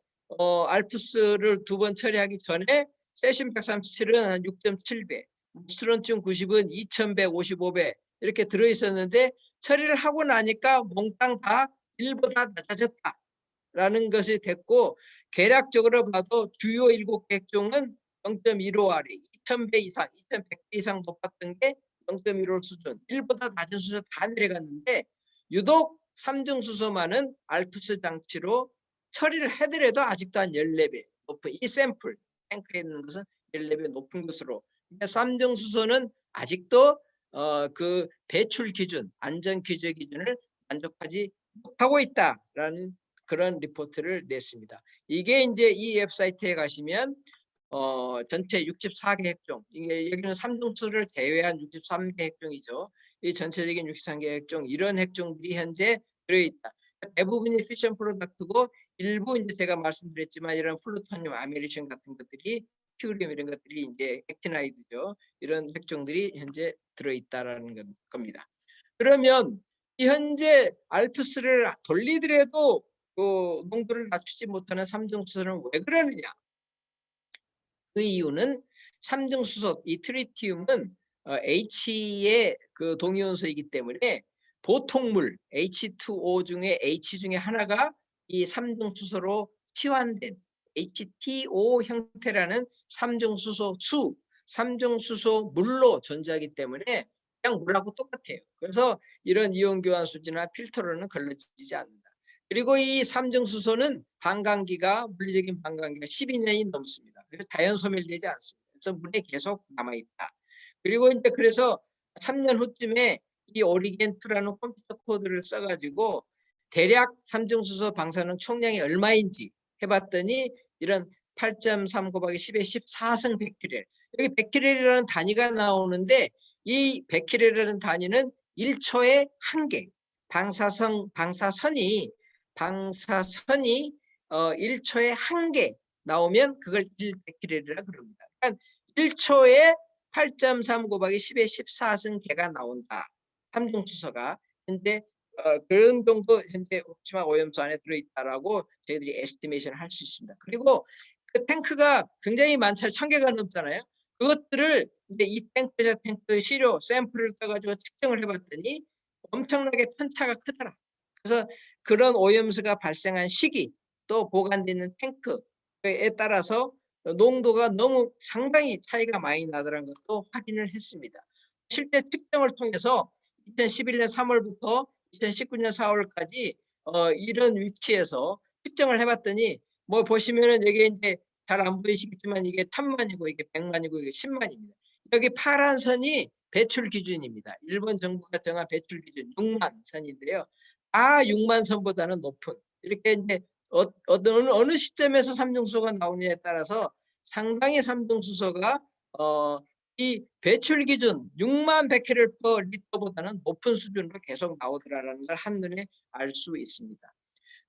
알프스를 2번 처리하기 전에 세슘 137은 한 6.7배, 스트론튬 90은 2155배 이렇게 들어있었는데 처리를 하고 나니까 몽땅 다 1보다 낮아졌다라는 것이 됐고, 계략적으로 봐도 주요 7개 핵종은 0.15 아래, 2000배 이상, 2100배 이상 높았던 게 0.15 수준, 1보다 낮은 수준 다 내려갔는데 유독 삼중수소만은 알프스 장치로 처리를 해더라도 아직도 한 14배 높은 이 샘플 탱크에 있는 것은 14배 높은 것으로, 삼중수소는 아직도 그 배출 기준, 안전 규제 기준을 만족하지 못하고 있다라는 그런 리포트를 냈습니다. 이게 이제 이 웹사이트에 가시면 전체 64개 핵종, 이게 여기는 삼중수소를 제외한 63개 핵종이죠. 이 전체적인 63개 핵종, 이런 핵종들이 현재 들어있다. 대부분이 피션 프로덕트고 일부 이제 제가 말씀드렸지만 이런 플루토늄, 아메리슘 같은 것들이, 퓨리움 이런 것들이 이제 액티나이드죠. 이런 핵종들이 현재 들어있다라는 겁니다. 그러면 현재 알프스를 돌리더라도 그 농도를 낮추지 못하는 삼중수소는 왜 그러느냐? 그 이유는 삼중수소, 이 트리티움은 H의 그 동위원소이기 때문에 보통 물 H2O 중에 H 중에 하나가 이 삼중수소로 치환된 H2O 형태라는 삼중수소 삼중수소 물로 존재하기 때문에 그냥 물하고 똑같아요. 그래서 이런 이온 교환 수지나 필터로는 걸러지지 않는다. 그리고 이 삼중수소는 반감기가, 물리적인 반감기가 12년이 넘습니다. 그래서 자연 소멸되지 않습니다. 그래서 물에 계속 남아있다. 그리고 이제 그래서 3년 후쯤에 이 오리겐2라는 컴퓨터 코드를 써가지고 대략 삼중수소 방사능 총량이 얼마인지 해봤더니 이런 8.3 곱하기 10의 14승 베큐렐, 여기 베큐렐이라는 단위가 나오는데 이 베큐렐이라는 단위는 1초에 1개, 방사선이 1초에 1개 나오면 그걸 1베큐렐이라 그럽니다. 그러니까 1초에 8.3 곱하기 10의 14승 개가 나온다. 삼중수소가 현재 그런 정도 현재 후쿠시마 오염수 안에 들어있다라고 저희들이 에스티메이션을 할 수 있습니다. 그리고 그 탱크가 굉장히 많잖아요. 1000개가 넘잖아요. 그것들을 이제 이 탱크에서 탱크 시료 샘플을 떠가지고 측정을 해봤더니 엄청나게 편차가 크더라. 그래서 그런 오염수가 발생한 시기, 또 보관되는 탱크에 따라서 농도가 너무 상당히 차이가 많이 나더라는 것도 확인을 했습니다. 실제 측정을 통해서 2011년 3월부터 2019년 4월까지 이런 위치에서 측정을 해봤더니 뭐 보시면은 여기 이제 잘 안 보이시겠지만 이게 1000만이고 이게 100만이고 이게 10만입니다. 여기 파란 선이 배출 기준입니다. 일본 정부가 정한 배출 기준 6만 선인데요. 6만 선보다는 높은, 이렇게 이제 어느 시점에서 삼중수소가 나오냐에 따라서 상당히 삼중수소가 이 배출 기준 6만 베큐렐 퍼 리터보다는 높은 수준으로 계속 나오더라라는 걸 한눈에 알 수 있습니다.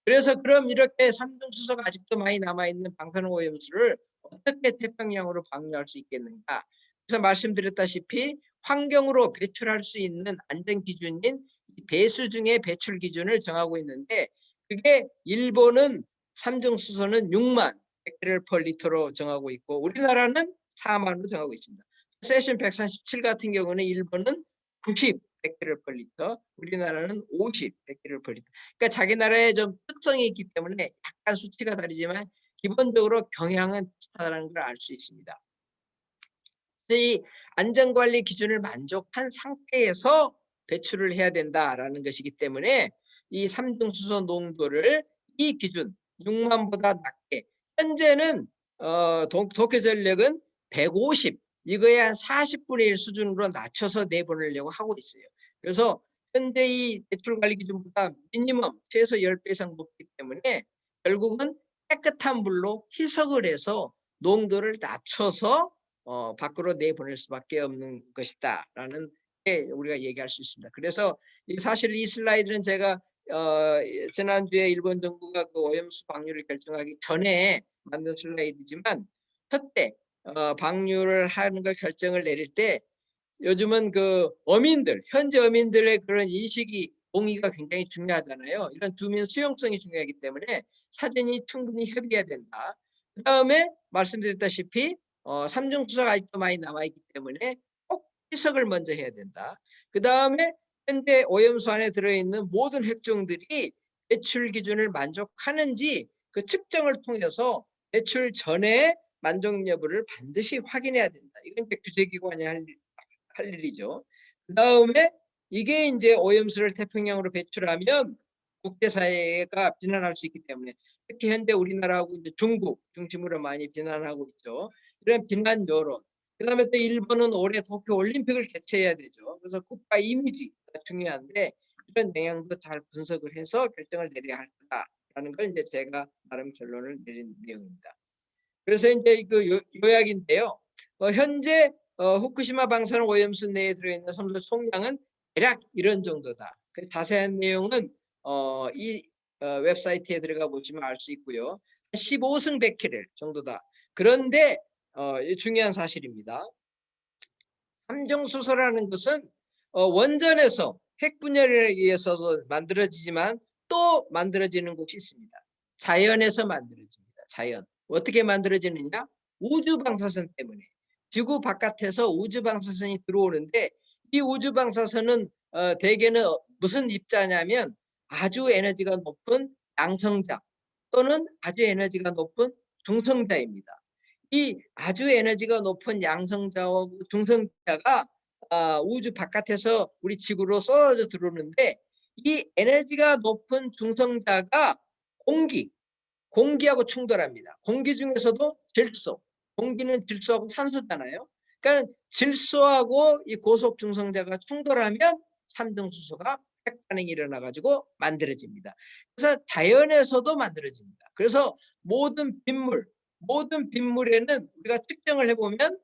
그래서 그럼 이렇게 삼중수소가 아직도 많이 남아있는 방사능 오염수를 어떻게 태평양으로 방류할 수 있겠는가? 그래서 말씀드렸다시피 환경으로 배출할 수 있는 안전 기준인 배수 중의 배출 기준을 정하고 있는데, 그게 일본은 삼중수소는 6만 베크렐/리터로 정하고 있고 우리나라는 4만으로 정하고 있습니다. 세션 137 같은 경우는 일본은 90 베크렐/리터, 우리나라는 50 베크렐/리터. 그러니까 자기 나라의 좀 특성이 있기 때문에 약간 수치가 다르지만 기본적으로 경향은 비슷하다는 걸 알 수 있습니다. 이 안전관리 기준을 만족한 상태에서 배출을 해야 된다라는 것이기 때문에 이 삼중수소 농도를 이 기준 6만보다 낮게, 현재는 도쿄전력은 150, 이거에 한 40분의 1 수준으로 낮춰서 내보내려고 하고 있어요. 그래서 현재 이 배출관리 기준보다 미니멈 최소 10배 이상 높기 때문에 결국은 깨끗한 물로 희석을 해서 농도를 낮춰서 밖으로 내보낼 수밖에 없는 것이다라는 게 우리가 얘기할 수 있습니다. 그래서 사실 이 슬라이드는 제가 지난주에 일본 정부가 그 오염수 방류를 결정하기 전에 만든 슬라이드지만, 그때 방류를 하는 걸 결정을 내릴 때 요즘은 그 어민들, 현재 어민들의 그런 인식이, 동의가 굉장히 중요하잖아요. 이런 주민 수용성이 중요하기 때문에 사전이 충분히 협의해야 된다. 그 다음에 말씀드렸다시피 삼중수소가 아직도 많이 남아있기 때문에 꼭 희석을 먼저 해야 된다. 그 다음에 현재 오염수 안에 들어있는 모든 핵종들이 배출 기준을 만족하는지 그 측정을 통해서 배출 전에 만족 여부를 반드시 확인해야 된다. 이건 이제 규제기관이 할 일이죠. 그 다음에 이게 이제 오염수를 태평양으로 배출하면 국제사회가 비난할 수 있기 때문에, 특히 현재 우리나라하고 이제 중국 중심으로 많이 비난하고 있죠. 이런 비난 여론. 그다음에 또 일본은 올해 도쿄 올림픽을 개최해야 되죠. 그래서 국가 이미지가 중요한데 이런 영향도 잘 분석을 해서 결정을 내려야 할 거다라는 걸 이제 제가 나름 결론을 내린 내용입니다. 그래서 이제 그 요약인데요. 현재 후쿠시마 방사능 오염수 내에 들어있는 섬유 총량은 대략 이런 정도다. 그 자세한 내용은 이 웹사이트에 들어가 보시면 알 수 있고요. 15승 베크렐 정도다. 그런데 중요한 사실입니다. 삼중수소라는 것은 원전에서 핵 분열에 의해서 만들어지지만 또 만들어지는 곳이 있습니다. 자연에서 만들어집니다. 자연. 어떻게 만들어지느냐? 우주 방사선 때문에. 지구 바깥에서 우주 방사선이 들어오는데, 이 우주 방사선은 대개는 무슨 입자냐면 아주 에너지가 높은 양성자 또는 아주 에너지가 높은 중성자입니다. 이 아주 에너지가 높은 양성자와 중성자가 우주 바깥에서 우리 지구로 쏟아져 들어오는데, 이 에너지가 높은 중성자가 공기하고 충돌합니다. 공기 중에서도 질소, 공기는 질소하고 산소잖아요. 그러니까 질소하고 이 고속 중성자가 충돌하면 삼중수소가 핵 반응이 일어나 가지고 만들어집니다. 그래서 자연에서도 만들어집니다. 그래서 모든 빗물에는 우리가 측정을 해보면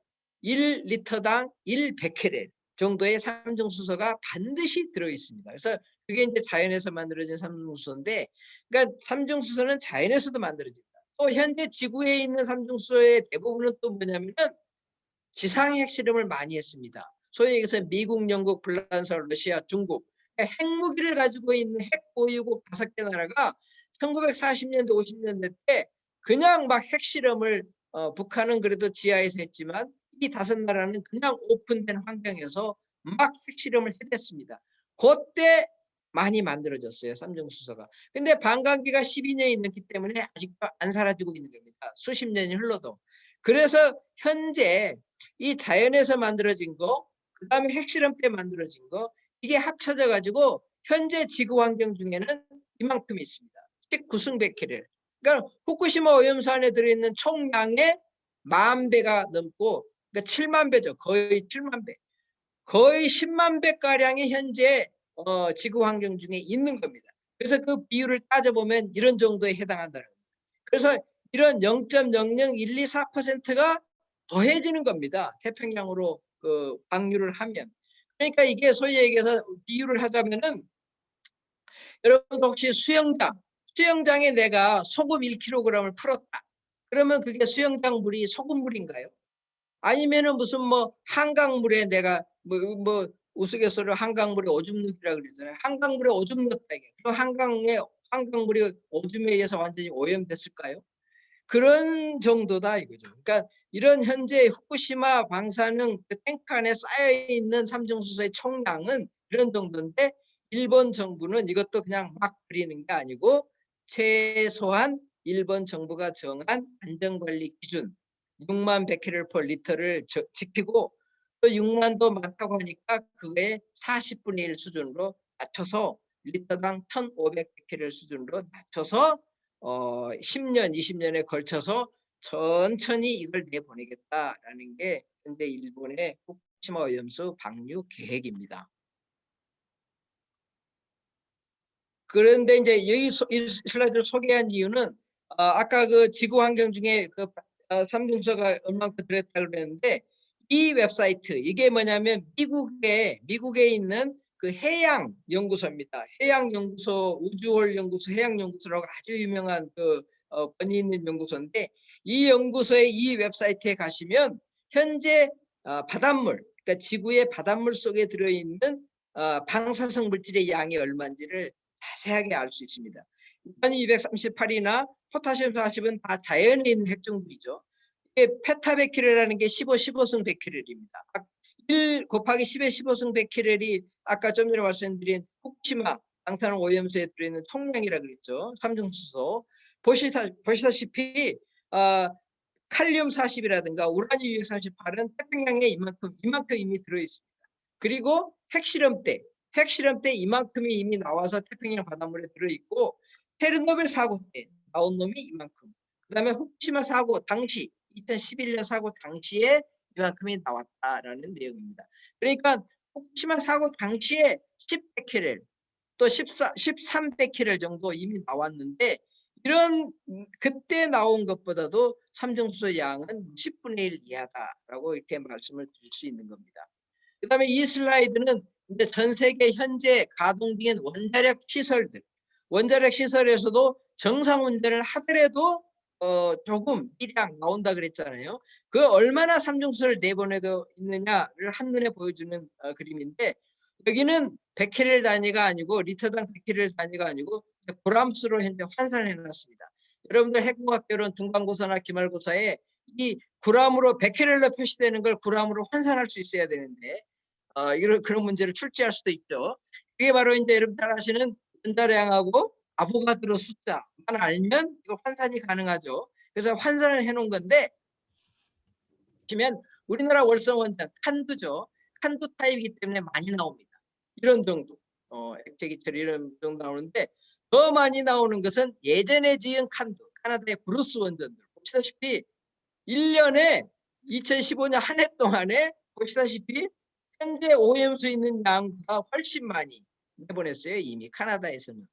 1리터당 1베크렐 정도의 삼중수소가 반드시 들어 있습니다. 그래서 그게 이제 자연에서 만들어진 삼중수소인데, 그러니까 삼중수소는 자연에서도 만들어진다. 또 현재 지구에 있는 삼중수소의 대부분은 또 뭐냐면은 지상 핵실험을 많이 했습니다. 소위 얘기해서 미국, 영국, 프랑스, 러시아, 중국, 그러니까 핵무기를 가지고 있는 핵 보유국 5개 나라가 1940년대, 50년대 때 그냥 막 핵실험을 북한은 그래도 지하에서 했지만 이 5나라는 그냥 오픈된 환경에서 막 핵실험을 해댔습니다. 그때 많이 만들어졌어요, 삼중수소가. 근데 반감기가 12년이 넘기 때문에 아직도 안 사라지고 있는 겁니다. 수십 년이 흘러도. 그래서 현재 이 자연에서 만들어진 거, 그 다음에 핵실험 때 만들어진 거, 이게 합쳐져 가지고 현재 지구 환경 중에는 이만큼 있습니다. 19승 베크렐. 그러니까 후쿠시마 오염수 안에 들어있는 총량의 10,000배가 넘고, 그러니까 7만 배죠. 거의 7만 배. 거의 10만 배가량이 현재 지구 환경 중에 있는 겁니다. 그래서 그 비율을 따져보면 이런 정도에 해당한다는 겁니다. 그래서 이런 0.00124%가 더해지는 겁니다. 태평양으로 그 방류를 하면. 그러니까 이게 소위 얘기해서 비유를 하자면은, 여러분 혹시 수영장 수영장에 내가 소금 1kg을 풀었다. 그러면 그게 수영장 물이 소금물인가요? 아니면은 무슨 뭐 한강물에 내가 뭐 우스갯소리로 한강물에 오줌 넣기라 그러잖아요. 한강물에 오줌 넣었다 이게. 그 한강물이 오줌에 의해서 완전히 오염됐을까요? 그런 정도다 이거죠. 그러니까 이런 현재 후쿠시마 방사능 그 탱크 안에 쌓여 있는 삼중수소의 총량은 이런 정도인데 일본 정부는 이것도 그냥 막 버리는 게 아니고 최소한 일본 정부가 정한 안전관리 기준 6만 베케렐/리터를 지키고 또 6만도 많다고 하니까 그거의 40분의 1 수준으로 낮춰서 리터당 1,500베케렐 수준으로 낮춰서 10년, 20년에 걸쳐서 천천히 이걸 내보내겠다라는 게 현재 일본의 후쿠시마 오염수 방류 계획입니다. 그런데 이제 여기 이 슬라이드를 소개한 이유는 아까 그 지구 환경 중에 그 삼중수소가 얼마큼 들었다고 그랬는데 이 웹사이트 이게 뭐냐면 미국에 있는 그 해양 연구소입니다. 해양 연구소, 우주홀 연구소, 해양 연구소라고 아주 유명한 그 권위 있는 연구소인데 이 연구소의 이 웹사이트에 가시면 현재 바닷물, 그러니까 지구의 바닷물 속에 들어있는 방사성 물질의 양이 얼마인지를 자세하게 알 수 있습니다. 2238이나 포타슘 40은 다 자연에 있는 핵종들이죠. 이게 페타베큐렐이라는 게 15승 베큐렐입니다. 1 곱하기 10의 15승 베큐렐이 아까 좀 전에 말씀드린 후쿠시마 방사능 오염수에 들어있는 총량이라 그랬죠. 삼중수소. 보시다시피 칼륨 40이라든가 우라늄 238은 태평양에 이만큼 이미 들어있습니다. 그리고 핵실험 때 이만큼이 이미 나와서 태평양 바닷물에 들어있고 체르노빌 사고 때 나온 놈이 이만큼. 그 다음에 후쿠시마 사고 당시 2011년 사고 당시에 이만큼이 나왔다라는 내용입니다. 그러니까 후쿠시마 사고 당시에 10베케렐 또 13베케렐 정도 이미 나왔는데 이런 그때 나온 것보다도 삼중수소 양은 10분의 1 이하다라고 이렇게 말씀을 드릴 수 있는 겁니다. 그 다음에 이 슬라이드는 이제 전 세계 현재 가동 중인 원자력 시설에서도 정상 운전을 하더라도 조금 일량 나온다 그랬잖아요. 그 얼마나 삼중수소를 내보내고 있느냐를 한눈에 보여주는 그림인데 여기는 베케렐 단위가 아니고 리터당 베케렐 단위가 아니고 그람수로 현재 환산을 해놨습니다. 여러분들 핵공학개론 중간고사나 기말고사에 이 그람으로 베케렐로 표시되는 걸 그람으로 환산할 수 있어야 되는데 그런 문제를 출제할 수도 있죠. 그게 바로 이제 여러분 잘 아시는 원자량하고 아보가드로 숫자만 알면 이거 환산이 가능하죠. 그래서 환산을 해놓은 건데 보시면 우리나라 월성 원자 칸두죠. 칸두 타입이기 때문에 많이 나옵니다. 이런 정도 액체기처리 이런 정도 나오는데 더 많이 나오는 것은 예전에 지은 칸두 카나다의 브루스 원전들 보시다시피 1년에 2015년 한 해 동안에 보시다시피 현재 오염수 있는 양보다 훨씬 많이 내보냈어요. 이미 카나다에서는.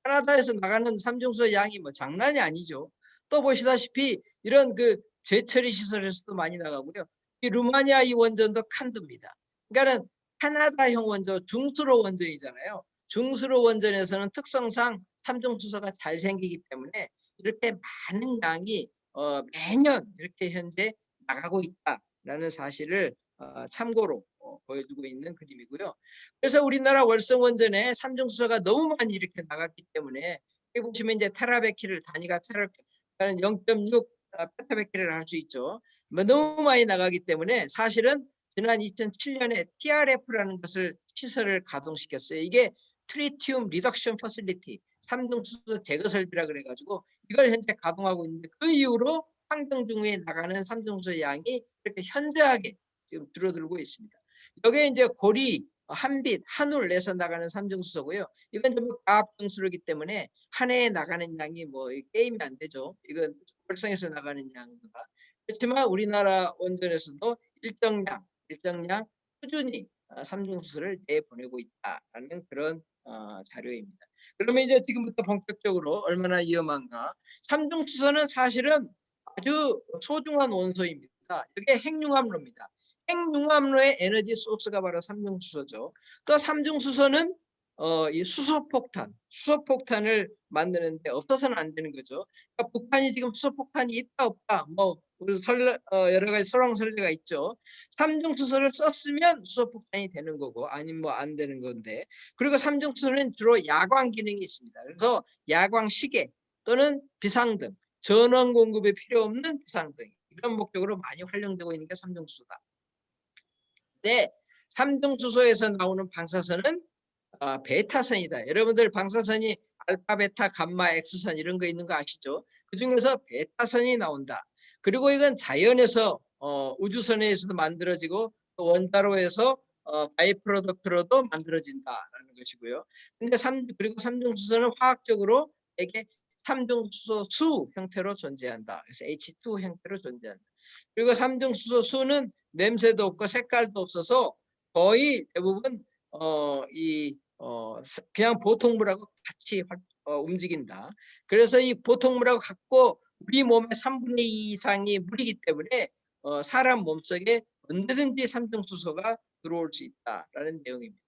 카나다에서 나가는 삼중수소 양이 뭐 장난이 아니죠. 또 보시다시피 이런 그 재처리 시설에서도 많이 나가고요. 이 루마니아 이 원전도 칸두입니다. 그러니까는 카나다형 원전 중수로 원전이잖아요. 중수로 원전에서는 특성상 삼중수소가 잘 생기기 때문에 이렇게 많은 양이 매년 이렇게 현재 나가고 있다라는 사실을 참고로 보여주고 있는 그림이고요. 그래서 우리나라 월성 원전에 삼중수소가 너무 많이 이렇게 나갔기 때문에 여기 보시면 이제 테라베키를 단위가 0.6 페타베키를 할 수 있죠. 너무 많이 나가기 때문에 사실은 지난 2007년에 TRF라는 것을 시설을 가동시켰어요. 이게 트리튬 리덕션 퍼실리티 삼중수소 제거 설비라 그래가지고 이걸 현재 가동하고 있는데 그 이후로 환경 중에 나가는 삼중수소 양이 이렇게 현저하게 지금 줄어들고 있습니다. 여기에 이제 고리, 한빛, 한울에서 나가는 삼중수소고요. 이건 전부 가압정수로기 때문에 한 해에 나가는 양이 뭐 게임이 안 되죠. 이건 월성에서 나가는 양보다. 그렇지만 우리나라 원전에서도 일정량 꾸준히 삼중수소를 내보내고 있다라는 그런 자료입니다. 그러면 이제 지금부터 본격적으로 얼마나 위험한가. 삼중수소는 사실은 아주 소중한 원소입니다. 이게 핵융합로입니다. 핵융합로의 에너지 소스가 바로 삼중수소죠. 또 삼중수소는 이 수소폭탄을 만드는데 없어서는 안 되는 거죠. 그러니까 북한이 지금 수소폭탄이 있다 없다 뭐 우리 여러 가지 설왕설래가 있죠. 삼중수소를 썼으면 수소폭탄이 되는 거고 아니면 뭐 안 되는 건데, 그리고 삼중수소는 주로 야광 기능이 있습니다. 그래서 야광 시계 또는 비상등, 전원 공급에 필요 없는 비상등, 이런 목적으로 많이 활용되고 있는 게 삼중수소다. 근데 삼중수소에서 나오는 방사선은 베타선이다. 여러분들 방사선이 알파, 베타, 감마, X선 이런 거 있는 거 아시죠? 그 중에서 베타선이 나온다. 그리고 이건 자연에서 우주선에서도 만들어지고 또 원자로에서 바이 프로덕트로도 만들어진다라는 것이고요. 근데 그리고 삼중수소는 화학적으로 이게 삼중수소 수 형태로 존재한다. 그래서 H2 형태로 존재한다. 그리고 삼중수소수는 냄새도 없고 색깔도 없어서 거의 대부분 그냥 보통 물하고 같이 움직인다. 그래서 이 보통 물하고 같고 우리 몸의 3분의 2 이상이 물이기 때문에 사람 몸속에 언제든지 삼중수소가 들어올 수 있다라는 내용입니다.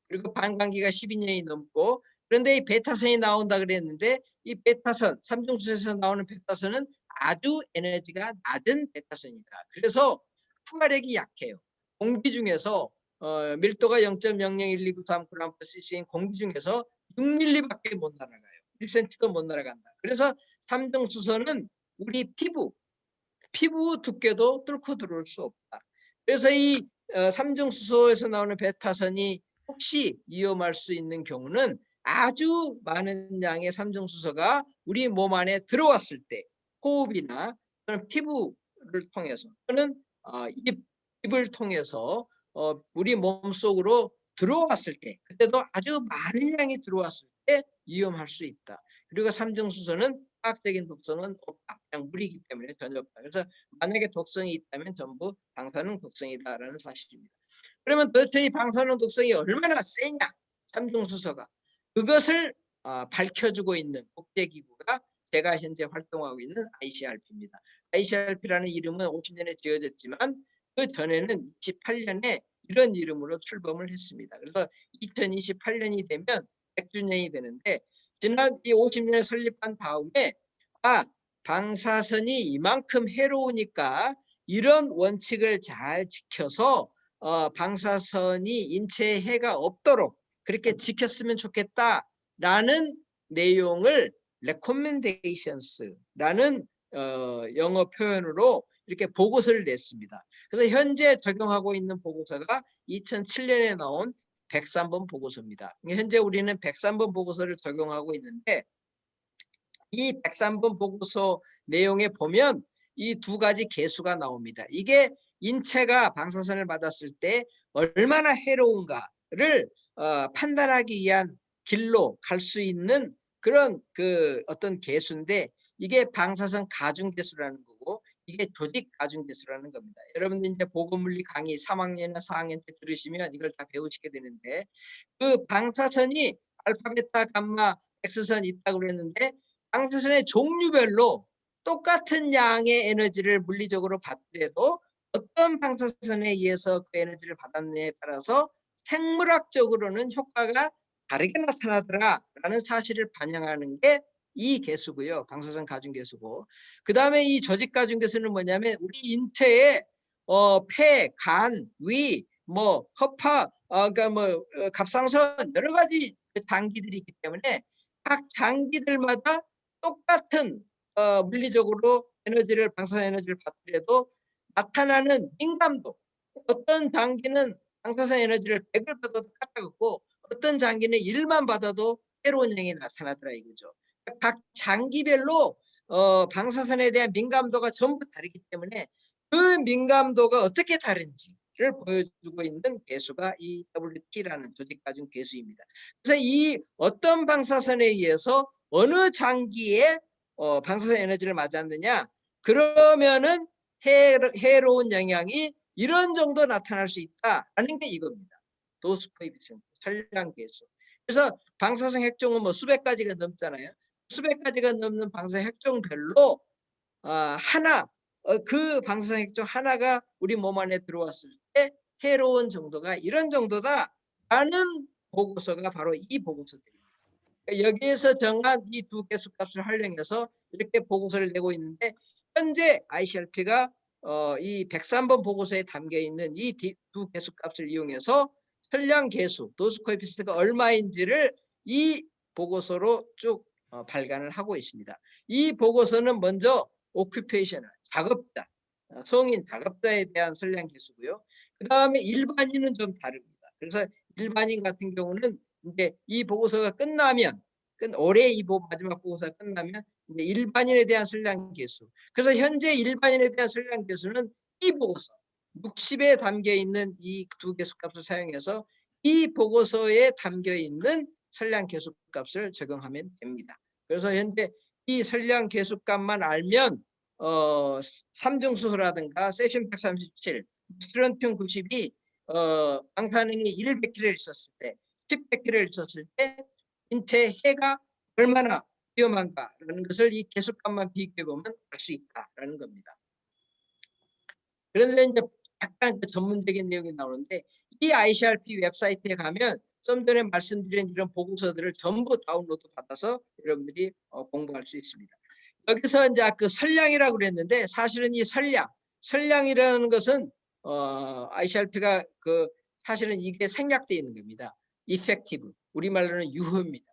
그리고 반감기가 12년이 넘고, 그런데 이 베타선이 나온다 그랬는데 이 베타선, 삼중수소에서 나오는 베타선은 아주 에너지가 낮은 베타선이다. 그래서 풍화력이 약해요. 공기 중에서 밀도가 0.001293g/cc인 공기 중에서 6mm밖에 못 날아가요. 1cm도 못 날아간다. 그래서 삼중수소는 우리 피부 두께도 뚫고 들어올 수 없다. 그래서 이 삼중수소에서 나오는 베타선이 혹시 위험할 수 있는 경우는 아주 많은 양의 삼중수소가 우리 몸 안에 들어왔을 때, 호흡이나 또는 피부를 통해서 또는 입을 통해서 우리 몸속으로 들어왔을 때, 그때도 아주 많은 양이 들어왔을 때 위험할 수 있다. 그리고 삼중수소는 화학적인 독성은 없다. 그냥 물이기 때문에 전혀 없다. 그래서 만약에 독성이 있다면 전부 방사능 독성이다라는 사실입니다. 그러면 도대체 이 방사능 독성이 얼마나 세냐? 삼중수소가. 그것을 밝혀주고 있는 국제기구가 제가 현재 활동하고 있는 ICRP입니다. ICRP라는 이름은 50년에 지어졌지만 그 전에는 28년에 이런 이름으로 출범을 했습니다. 그래서 2028년이 되면 100주년이 되는데, 지난 이 50년을 설립한 다음에 방사선이 이만큼 해로우니까 이런 원칙을 잘 지켜서 방사선이 인체에 해가 없도록 그렇게 지켰으면 좋겠다라는 내용을 recommendations라는 영어 표현으로 이렇게 보고서를 냈습니다. 그래서 현재 적용하고 있는 보고서가 2007년에 나온 103번 보고서입니다. 현재 우리는 103번 보고서를 적용하고 있는데, 이 103번 보고서 내용에 보면 이 두 가지 계수가 나옵니다. 이게 인체가 방사선을 받았을 때 얼마나 해로운가를 판단하기 위한 길로 갈 수 있는 그런 어떤 계수인데, 이게 방사선 가중계수라는 거고 이게 조직 가중계수라는 겁니다. 여러분들 이제 보건물리 강의 3학년이나 4학년 때 들으시면 이걸 다 배우시게 되는데, 그 방사선이 알파, 베타, 감마, X선이 있다고 그랬는데 방사선의 종류별로 똑같은 양의 에너지를 물리적으로 받더라도 어떤 방사선에 의해서 그 에너지를 받았느냐에 따라서 생물학적으로는 효과가 다르게 나타나더라라는 사실을 반영하는 게 이 계수고요. 방사선 가중계수고. 그 다음에 이 조직 가중계수는 뭐냐면 우리 인체에 폐, 간, 위, 뭐 허파, 그러니까 갑상선 여러 가지 장기들이 있기 때문에 각 장기들마다 똑같은 물리적으로 방사선 에너지를 받더라도 나타나는 민감도, 어떤 장기는 방사선 에너지를 100을 받아도 까다롭고 어떤 장기는 1만 받아도 해로운 양이 나타나더라 이거죠. 각 장기별로 방사선에 대한 민감도가 전부 다르기 때문에 그 민감도가 어떻게 다른지를 보여주고 있는 계수가 이 WT라는 조직가중 계수입니다. 그래서 이 어떤 방사선에 의해서 어느 장기에 방사선 에너지를 맞았느냐, 그러면은 해로운 영향이 이런 정도 나타날 수 있다라는 게 이겁니다. 도스 코에피시언트, 선량 계수. 그래서 방사성 핵종은 뭐 수백 가지가 넘잖아요. 수백 가지가 넘는 방사성 핵종별로 그 방사성 핵종 하나가 우리 몸 안에 들어왔을 때 해로운 정도가 이런 정도다라는 보고서가 바로 이 보고서들입니다. 여기에서 정한 이 두 개수값을 활용해서 이렇게 보고서를 내고 있는데, 현재 ICRP가 이 103번 보고서에 담겨 있는 이 두 개수값을 이용해서 선량 계수 노스 코에피시언트가 얼마인지를 이 보고서로 쭉 발간을 하고 있습니다. 이 보고서는 먼저 occupational 작업자, 성인 작업자에 대한 선량 계수고요. 그 다음에 일반인은 좀 다릅니다. 그래서 일반인 같은 경우는 이제 이 보고서가 끝나면, 올해 이 마지막 보고서가 끝나면 이제 일반인에 대한 선량 계수. 그래서 현재 일반인에 대한 선량 계수는 이 보고서 60에 담겨 있는 이 두 개수값을 사용해서 이 보고서에 담겨 있는 선량 계수값을 적용하면 됩니다. 그래서 현재 이 선량 계수값만 알면 삼중수소라든가 세슘 137, 스트론튬 90이 방사능이 100kg를 있었을 때, 1000kg를 있었을 때 인체 해가 얼마나 위험한가라는 것을 이 계수값만 비교해 보면 알 수 있다라는 겁니다. 그런데 이제 약간 전문적인 내용이 나오는데, 이 ICRP 웹사이트에 가면 좀 전에 말씀드린 이런 보고서들을 전부 다운로드 받아서 여러분들이 공부할 수 있습니다. 여기서 이제 그 선량이라고 그랬는데, 사실은 이 선량이라는 것은 ICRP가 사실은 이게 생략되어 있는 겁니다. effective, 우리말로는 유효입니다.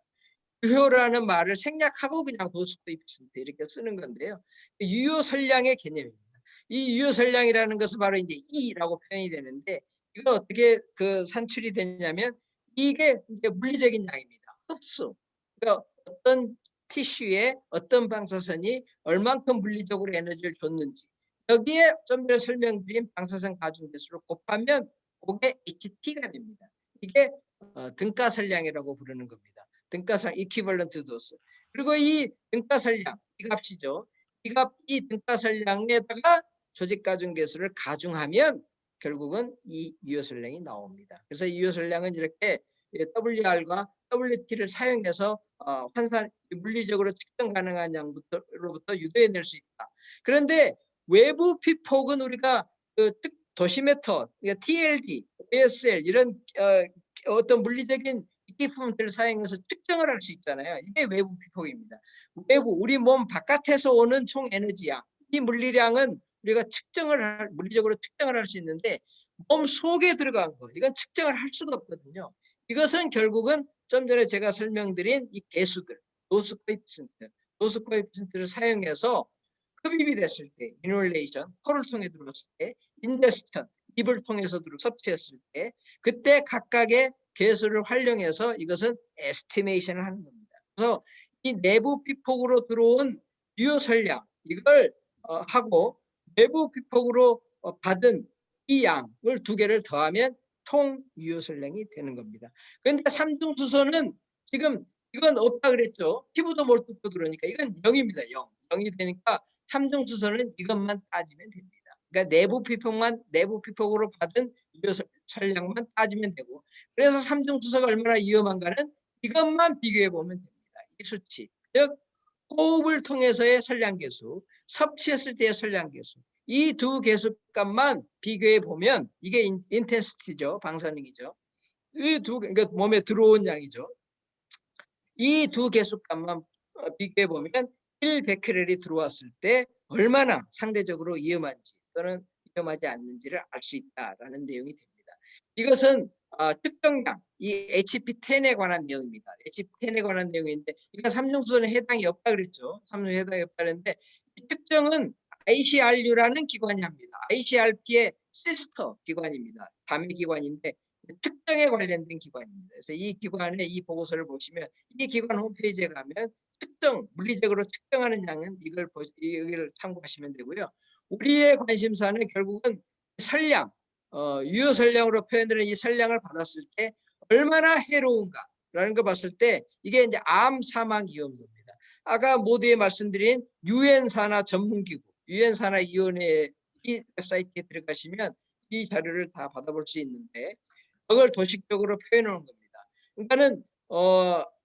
유효라는 말을 생략하고 그냥 도수 코에피시언트 이렇게 쓰는 건데요. 유효 선량의 개념입니다. 이 유효 선량이라는 것은 바로 이제 E라고 표현이 되는데, 이거 어떻게 산출이 되냐면, 이게 이제 물리적인 양입니다. 흡수. 그러니까 어떤 티슈에 어떤 방사선이 얼만큼 물리적으로 에너지를 줬는지, 여기에 좀 전에 설명드린 방사선 가중 개수를 곱하면 그게 HT가 됩니다. 이게 등가선량이라고 부르는 겁니다. 등가선 이퀴벌런트 도수. 그리고 이 등가선량, 이 값이죠. 이 등가선량에다가 조직 가중 개수를 가중하면 결국은 이 유효선량이 나옵니다. 그래서 이 유효선량은 이렇게 WR과 WT를 사용해서 물리적으로 측정 가능한 양으로부터 유도해낼 수 있다. 그런데 외부 피폭은 우리가 도시메터, TLD, ASL 이런 어떤 물리적인 기품들을 사용해서 측정을 할 수 있잖아요. 이게 외부 피폭입니다. 우리 몸 바깥에서 오는 총 에너지양, 이 물리량은 우리가 물리적으로 측정을 할 수 있는데, 몸 속에 들어간 거, 이건 측정을 할 수가 없거든요. 이것은 결국은 좀 전에 제가 설명드린 이 개수들, 노스 코에피시언트를 사용해서 흡입이 됐을 때, 이놀레이션, 코를 통해 들어왔을 때, 인제스션, 입을 통해서 섭취했을 때, 그때 각각의 개수를 활용해서 이것은 에스티메이션을 하는 겁니다. 그래서 이 내부 피폭으로 들어온 유효 선량, 이걸 하고 외부 피폭으로 받은 이 양을 두 개를 더하면 총 유효 선량이 되는 겁니다. 그런데 삼중수소는 지금 이건 없다 그랬죠. 피부도 몰두고 들어오니까 이건 0입니다. 0이 되니까 삼중수소는 이것만 따지면 됩니다. 그러니까 내부 피폭으로 받은 유효 선량만 따지면 되고, 그래서 삼중수소가 얼마나 위험한가는 이것만 비교해 보면 됩니다. 이 수치, 즉 호흡을 통해서의 선량 계수, 섭취했을 때의 선량 계수, 이 두 개수값만 비교해 보면, 이게 인텐시티죠, 방사능이죠. 그러니까 몸에 들어온 양이죠. 이 두 개수값만 비교해 보면 100kcal이 들어왔을 때 얼마나 상대적으로 위험한지 또는 위험하지 않는지를 알 수 있다라는 내용이 됩니다. 이것은 특정량, 이 HP10에 관한 내용입니다. HP10에 관한 내용인데, 이건 삼중수소는 해당이 없다 그랬죠. 삼중수소에 해당이 없다는데, 특정은 ICRU라는 기관이 합니다. ICRP의 시스터 기관입니다. 자매 기관인데 특정에 관련된 기관입니다. 그래서 이 기관의 이 보고서를 보시면, 이 기관 홈페이지에 가면 특정, 물리적으로 측정하는 양은 이걸 참고하시면 되고요. 우리의 관심사는 결국은 선량, 유효 선량으로 표현되는 이 선량을 받았을 때 얼마나 해로운가라는 걸 봤을 때, 이게 이제 암 사망 위험도입니다. 아까 모두에 말씀드린 유엔산하 전문기구, 유엔산하위원회 이 웹사이트에 들어가시면 이 자료를 다 받아볼 수 있는데, 그걸 도식적으로 표현해 놓은 겁니다. 그러니까는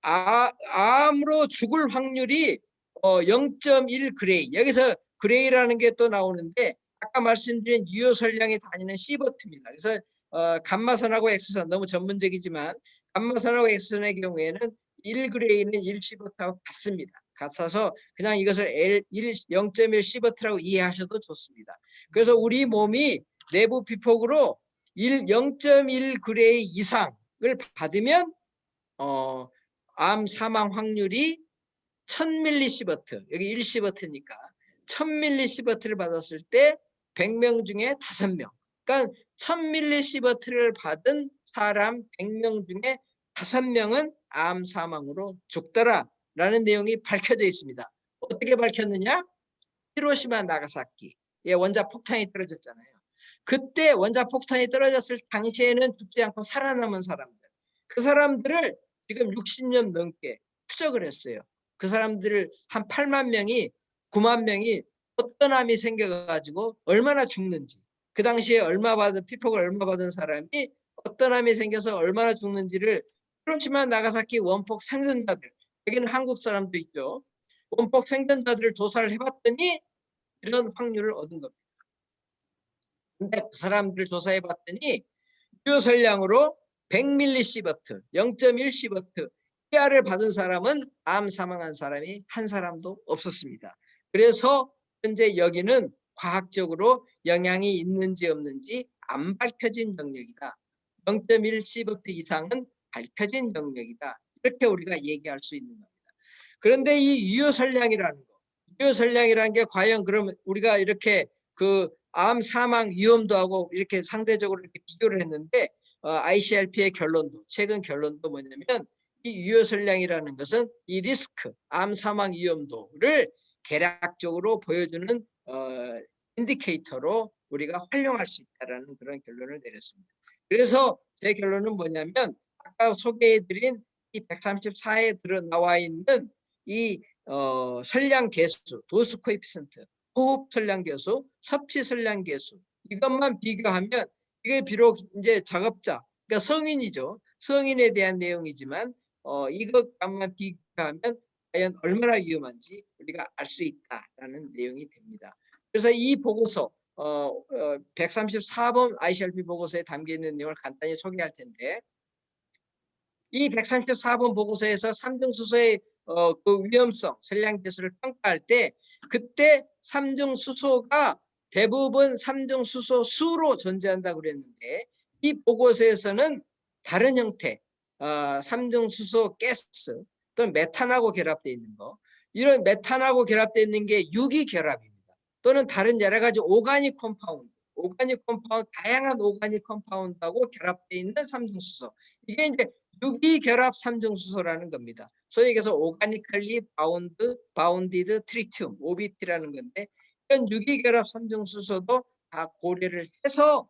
암으로 죽을 확률이 0.1 그레이, 여기서 그레이라는 게 또 나오는데, 아까 말씀드린 유효 선량에 다니는 시버트입니다. 그래서 감마선하고 엑스선, 너무 전문적이지만 감마선하고 엑스선의 경우에는 1g는 1시버트하고 같습니다. 같아서 그냥 이것을 0.1 시버트라고 이해하셔도 좋습니다. 그래서 우리 몸이 내부 피폭으로 0.1g 이상을 받으면 암 사망 확률이 1000mSv, 여기 1시버트니까 1000mSv를 받았을 때 100명 중에 5명, 그러니까 1000mSv를 받은 사람 100명 중에 5명은 암 사망으로 죽더라라는 내용이 밝혀져 있습니다. 어떻게 밝혔느냐? 히로시마 나가사키 원자 폭탄이 떨어졌잖아요. 그때 원자 폭탄이 떨어졌을 당시에는 죽지 않고 살아남은 사람들, 그 사람들을 지금 60년 넘게 추적을 했어요. 그 사람들을 한 8만 명이 9만 명이 어떤 암이 생겨가지고 얼마나 죽는지, 그 당시에 피폭을 얼마 받은 사람이 어떤 암이 생겨서 얼마나 죽는지를 히로시마 나가사키 원폭 생존자들, 여기는 한국 사람도 있죠. 원폭 생존자들을 조사를 해봤더니 이런 확률을 얻은 겁니다. 근데 그 사람들을 조사해 봤더니 유효설량으로 100mSv, 0.1시버트 이하를 받은 사람은 암 사망한 사람이 한 사람도 없었습니다. 그래서 현재 여기는 과학적으로 영향이 있는지 없는지 안 밝혀진 영역이다. 0.1시버트 이상은 밝혀진 영역이다. 이렇게 우리가 얘기할 수 있는 겁니다. 그런데 이 유효설량이라는 거, 유효설량이라는 게 과연 그러면 우리가 이렇게 그 암 사망 위험도하고 이렇게 상대적으로 이렇게 비교를 했는데 ICRP의 결론도, 최근 결론도 뭐냐면 이 유효설량이라는 것은 이 리스크, 암 사망 위험도를 계략적으로 보여주는 인디케이터로 우리가 활용할 수 있다는 그런 결론을 내렸습니다. 그래서 제 결론은 뭐냐면 아까 소개해드린 이 134에 나와 있는 이 설량 계수, 도수 코에피션트, 호흡 설량 계수, 섭취 설량 계수, 이것만 비교하면 이게 비록 이제 작업자, 그러니까 성인이죠. 성인에 대한 내용이지만 이것만 비교하면 과연 얼마나 위험한지 우리가 알 수 있다라는 내용이 됩니다. 그래서 이 보고서 134번 ICRP 보고서에 담겨 있는 내용을 간단히 소개할 텐데, 이 134번 보고서에서 삼중수소의 그 위험성, 설량 계수를 평가할 때 그때 삼중수소가 대부분 삼중수소 수로 존재한다고 그랬는데, 이 보고서에서는 다른 형태 삼중수소 가스 또는 메탄하고 결합되어 있는 거, 이런 메탄하고 결합되어 있는 게 유기결합입니다. 또는 다른 여러 가지 오가닉 컴파운드, 다양한 오가닉 컴파운드하고 결합되어 있는 삼중수소, 이게 이제 유기결합 삼중수소라는 겁니다. 소위 얘기해서 오가니컬리 바운디드 트리튬, OBT라는 건데, 이런 유기결합 삼중수소도 다 고려를 해서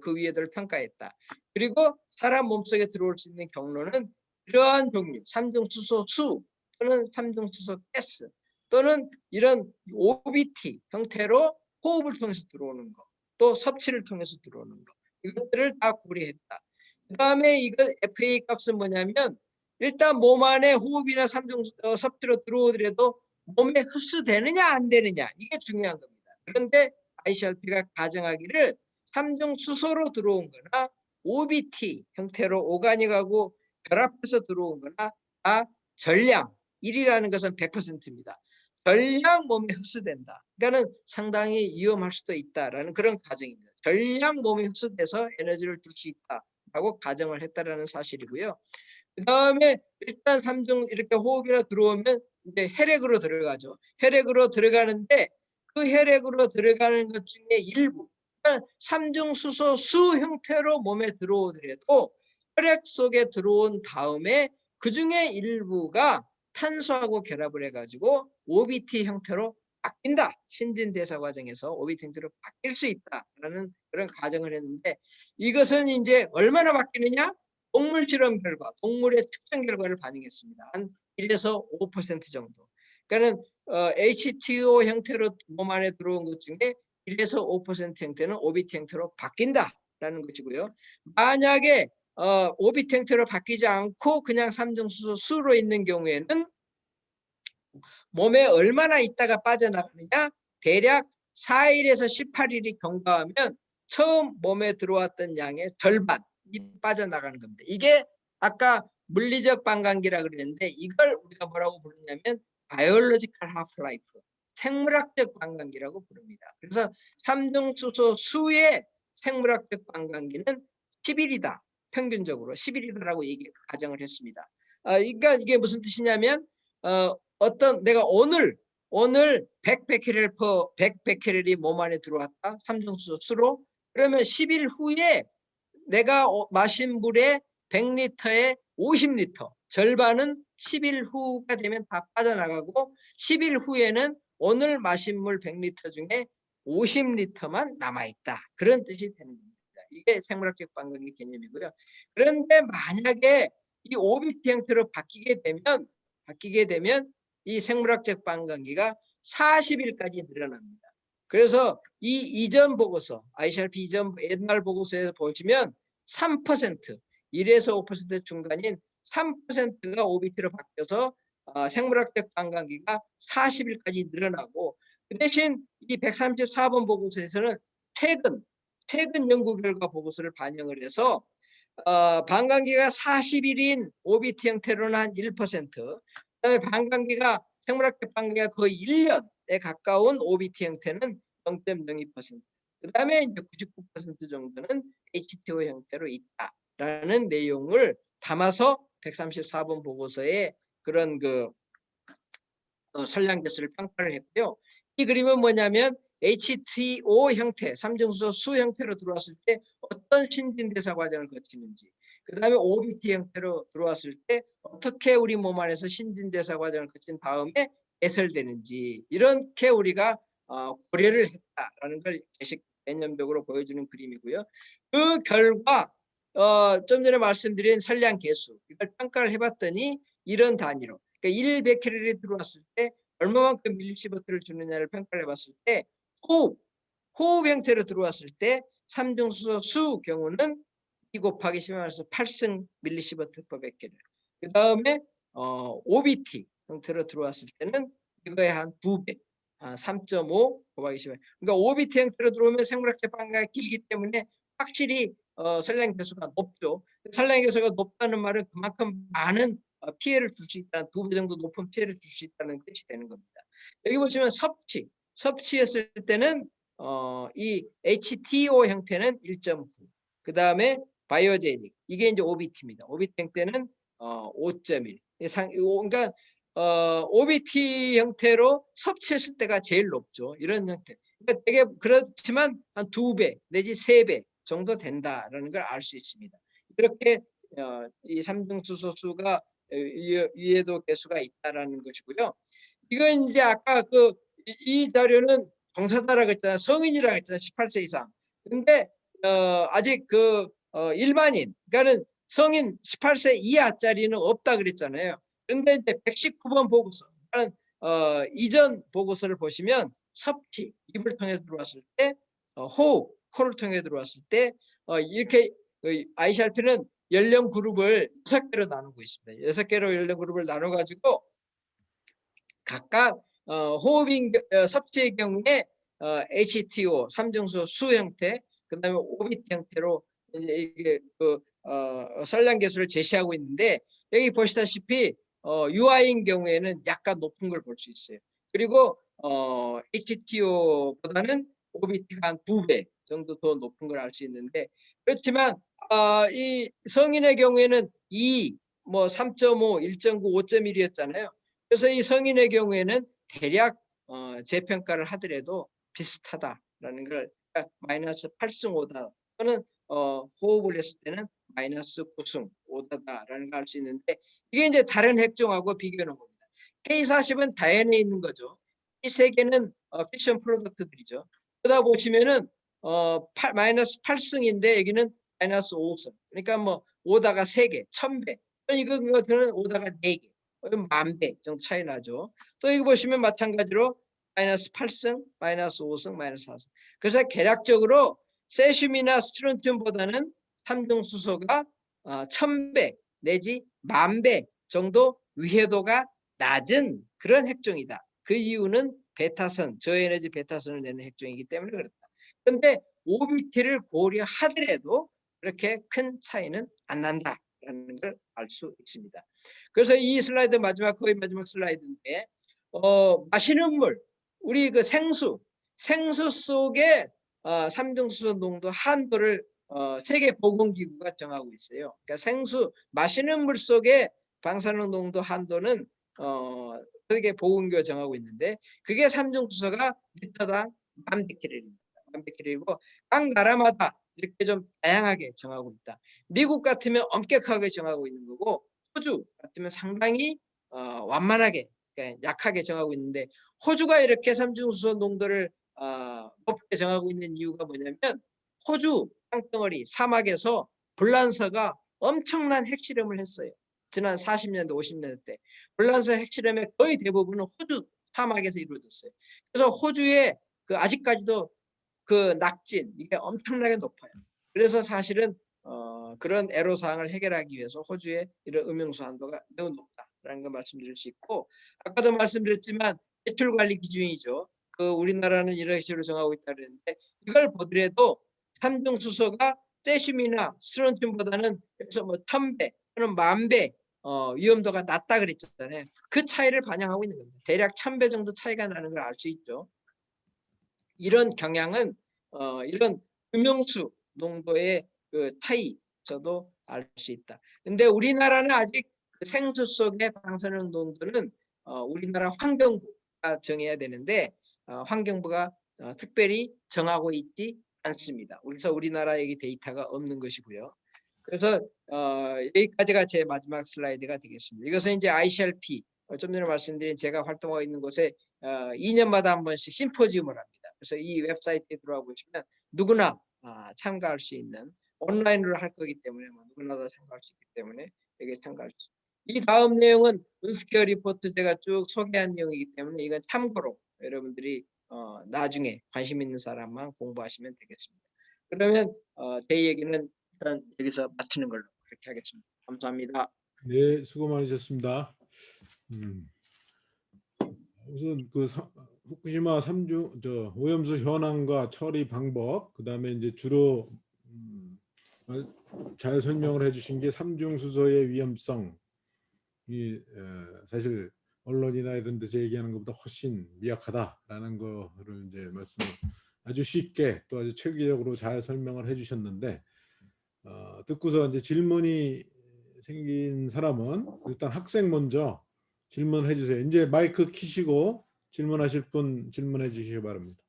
그 위에들을 평가했다. 그리고 사람 몸속에 들어올 수 있는 경로는 이러한 종류, 삼중수소 수 또는 삼중수소 가스 또는 이런 OBT 형태로 호흡을 통해서 들어오는 거, 또 섭취를 통해서 들어오는 거, 이것들을 다 고려했다. 그 다음에 이거 FA 값은 뭐냐면 일단 몸 안에 호흡이나 섭취로 들어오더라도 몸에 흡수되느냐 안 되느냐, 이게 중요한 겁니다. 그런데 ICRP가 가정하기를 삼중수소로 들어온 거나 OBT 형태로 오가닉하고 결합해서 들어온 거나 다 전량 1이라는 것은 100%입니다. 전량 몸에 흡수된다. 그러니까는 상당히 위험할 수도 있다라는 그런 가정입니다. 전량 몸에 흡수돼서 에너지를 줄 수 있다라고 가정을 했다라는 사실이고요. 그 다음에 일단 삼중 이렇게 호흡이나 들어오면 이제 혈액으로 들어가죠. 혈액으로 들어가는데 그 혈액으로 들어가는 것 중에 일부, 삼중수소 수 형태로 몸에 들어오더라도 혈액 속에 들어온 다음에 그 중에 일부가 탄소하고 결합을 해가지고 OBT 형태로 바뀐다. 신진대사 과정에서 OBT 형태로 바뀔 수 있다라는 그런 가정을 했는데, 이것은 이제 얼마나 바뀌느냐? 동물 실험 결과, 동물의 특정 결과를 반영했습니다. 한 1에서 5% 정도. 그러니까는 H2O 형태로 몸 안에 들어온 것 중에 1에서 5% 형태는 OBT 형태로 바뀐다라는 것이고요. 만약에 OBT 형태로 바뀌지 않고 그냥 삼중수소 수로 있는 경우에는 몸에 얼마나 있다가 빠져나가느냐? 대략 4일에서 18일이 경과하면 처음 몸에 들어왔던 양의 절반이 빠져나가는 겁니다. 이게 아까 물리적 반감기라 그랬는데 이걸 우리가 뭐라고 부르냐면 바이올로지컬 하프라이프, 생물학적 반감기라고 부릅니다. 그래서 삼중수소 수의 생물학적 반감기는 10일이다. 평균적으로 10일이다라고 가정을 했습니다. 그러니까 이게 무슨 뜻이냐면 어떤 내가 오늘 100베케렐이 몸 안에 들어왔다. 삼중수소 수로. 그러면 10일 후에 내가 마신 물에 100리터에 50리터, 절반은 10일 후가 되면 다 빠져나가고 10일 후에는 오늘 마신 물 100리터 중에 50리터만 남아있다. 그런 뜻이 되는 겁니다. 이게 생물학적 반감기 개념이고요. 그런데 만약에 이 OBT 형태로 바뀌게 되면 이 생물학적 반감기가 40일까지 늘어납니다. 그래서 이 이전 보고서, ICRP 이전 옛날 보고서에서 보시면 3%, 1에서 5% 중간인 3%가 OBT로 바뀌어서 생물학적 반감기가 40일까지 늘어나고, 그 대신 이 134번 보고서에서는 최근 연구 결과 보고서를 반영을 해서 반감기가 40일인 OBT 형태로는 한 1%, 그다음에 반감기가 생물학적 반감기가 거의 1년에 가까운 OBT 형태는 0.02%, 그다음에 이제 99% 정도는 HTO 형태로 있다라는 내용을 담아서 134번 보고서에 그런 선량계수를 평가를 했고요. 이 그림은 뭐냐면 HTO 형태, 삼중수소 수 형태로 들어왔을 때 어떤 신진대사 과정을 거치는지, 그 다음에 OBT 형태로 들어왔을 때 어떻게 우리 몸 안에서 신진대사 과정을 거친 다음에 배설되는지, 이렇게 우리가 고려를 했다라는 걸 개념적으로 보여주는 그림이고요. 그 결과 좀 전에 말씀드린 선량계수, 이걸 평가를 해봤더니 이런 단위로, 그러니까 1베케렐이 들어왔을 때 얼마만큼 밀리시버트를 주느냐를 평가를 해봤을 때 호흡 형태로 들어왔을 때 삼중수소 수 경우는 2 곱하기 10에서 8승 밀리시버트 per 베케렐. 그 다음에 OBT 형태로 들어왔을 때는 이거의 한 2배, 3.5 곱하기 10. 그러니까 OBT 형태로 들어오면 생물학적 반감기가 길기 때문에 확실히 선량계수가 높죠. 선량계수가 높다는 말은 그만큼 많은 피해를 줄 수 있다는, 2배 정도 높은 피해를 줄 수 있다는 뜻이 되는 겁니다. 여기 보시면 섭취했을 때는 이 HTO 형태는 1.9, 그 다음에 바이오제닉, 이게 이제 OBT입니다. OBT 형태는 5.1. 그러니까 OBT 형태로 섭취했을 때가 제일 높죠. 이런 형태. 그러니까 되게 그렇지만 한 2배 내지 3배 정도 된다라는 걸 알 수 있습니다. 이렇게 이 삼중수소수가 위에도 개수가 있다라는 것이고요. 이건 이제 아까 이 자료는 동사다라고 했잖아요. 성인이라고 했잖아요. 18세 이상. 근데 아직 일반인, 그러니까는 성인 18세 이하짜리는 없다 그랬잖아요. 그런데 이제 119번 보고서, 이전 보고서를 보시면 섭취, 입을 통해 들어왔을 때, 호흡, 코를 통해 들어왔을 때, 이렇게 ICRP는 연령 그룹을 6개로 나누고 있습니다. 6개로 연령 그룹을 나눠가지고 각각 섭취의 경우에 HTO, 삼중수소 수 형태, 그다음에 OBT 형태로 이게 선량계수를 제시하고 있는데, 여기 보시다시피 UI인 경우에는 약간 높은 걸 볼 수 있어요. 그리고 HTO보다는 OBT가 한 2배 정도 더 높은 걸 알 수 있는데, 그렇지만 이 성인의 경우에는 2, 3.5, 1.9, 5.1이었잖아요. 그래서 이 성인의 경우에는 대략 재평가를 하더라도 비슷하다라는 걸, 그러니까 마이너스 8승 5다, 또는 호흡을 했을 때는 마이너스 9승 5다라는 걸 알 수 있는데, 이게 이제 다른 핵종하고 비교해 놓은 겁니다. K40은 다연에 있는 거죠. 이 세 개는 픽션 프로덕트들이죠. 그러다 보시면은 마이너스 8승인데 여기는 마이너스 5승. 그러니까 5다가 3개, 1000배. 이거는 5다가 4개. 10,000배 정도 차이 나죠. 또 이거 보시면 마찬가지로 마이너스 8승, 마이너스 5승, 마이너스 4승. 그래서 계략적으로 세슘이나 스트론튬보다는 삼중수소가 1000배 내지 10,000배 정도 위해도가 낮은 그런 핵종이다. 그 이유는 베타선, 저에너지 베타선을 내는 핵종이기 때문에 그렇다. 그런데 OBT를 고려하더라도 그렇게 큰 차이는 안 난다 걸 알 수 있습니다. 그래서 이 슬라이드 거의 마지막 슬라이드인데 마시는 물, 우리 그 생수 속에 삼중수소 농도 한도를 세계보건기구가 정하고 있어요. 그러니까 생수 마시는 물 속에 방사능 농도 한도는 세계보건기구가 정하고 있는데 그게 삼중수소가 리터당 1000베크렐입니다. 1000베크렐이고 각 나라마다 이렇게 좀 다양하게 정하고 있다. 미국 같으면 엄격하게 정하고 있는 거고 호주 같으면 상당히 완만하게 그러니까 약하게 정하고 있는데 호주가 이렇게 삼중수소 농도를 높게 정하고 있는 이유가 뭐냐면 호주 땅덩어리 사막에서 불란서가 엄청난 핵실험을 했어요. 지난 40년대 50년대 때 불란서 핵실험의 거의 대부분은 호주 사막에서 이루어졌어요. 그래서 호주에 그 아직까지도 그 낙진 이게 엄청나게 높아요. 그래서 사실은 그런 애로사항을 해결하기 위해서 호주의 이런 음용수 한도가 매우 높다라는 걸 말씀드릴 수 있고 아까도 말씀드렸지만 배출 관리 기준이죠. 그 우리나라는 이런 식으로 정하고 있다 그랬는데 이걸 보더라도 삼중수소가 세슘이나 스론튬보다는 그래서 뭐 1000배 또는 10,000배 위험도가 낮다 그랬잖아요. 그 차이를 반영하고 있는 겁니다. 대략 1000배 정도 차이가 나는 걸 알 수 있죠. 이런 경향은 이런 음용수 농도의 그 차이에서도 알 수 있다. 근데 우리나라는 아직 그 생수 속의 방사능 농도는 우리나라 환경부가 정해야 되는데 환경부가 특별히 정하고 있지 않습니다. 그래서 우리나라에 데이터가 없는 것이고요. 그래서 여기까지가 제 마지막 슬라이드가 되겠습니다. 이것은 이제 ICRP 좀 전에 말씀드린 제가 활동하고 있는 곳에 2년마다 한 번씩 심포지움을 합니다. 그래서 이 웹사이트에 들어와 보시면 누구나 참가할 수 있는 온라인으로 할 거기 때문에 누구나 다 참가할 수 있기 때문에 여기에 참가할 수 있습니다. 이 다음 내용은 은스케어 리포트 제가 쭉 소개한 내용이기 때문에 이건 참고로 여러분들이 나중에 관심 있는 사람만 공부하시면 되겠습니다. 그러면 제 얘기는 일단 여기서 마치는 걸로 그렇게 하겠습니다. 감사합니다. 네, 수고 많으셨습니다. 우선 그 후쿠시마 오염수 현황과 처리 방법, 그다음에 이제 주로 잘 설명을 해주신 게 삼중수소의 위험성이 사실 언론이나 이런 데서 얘기하는 것보다 훨씬 미약하다라는 거를 이제 말씀을 아주 쉽게 또 아주 체계적으로 잘 설명을 해주셨는데 듣고서 이제 질문이 생긴 사람은 일단 학생 먼저 질문해 주세요. 이제 마이크 켜시고 질문하실 분 질문해 주시기 바랍니다.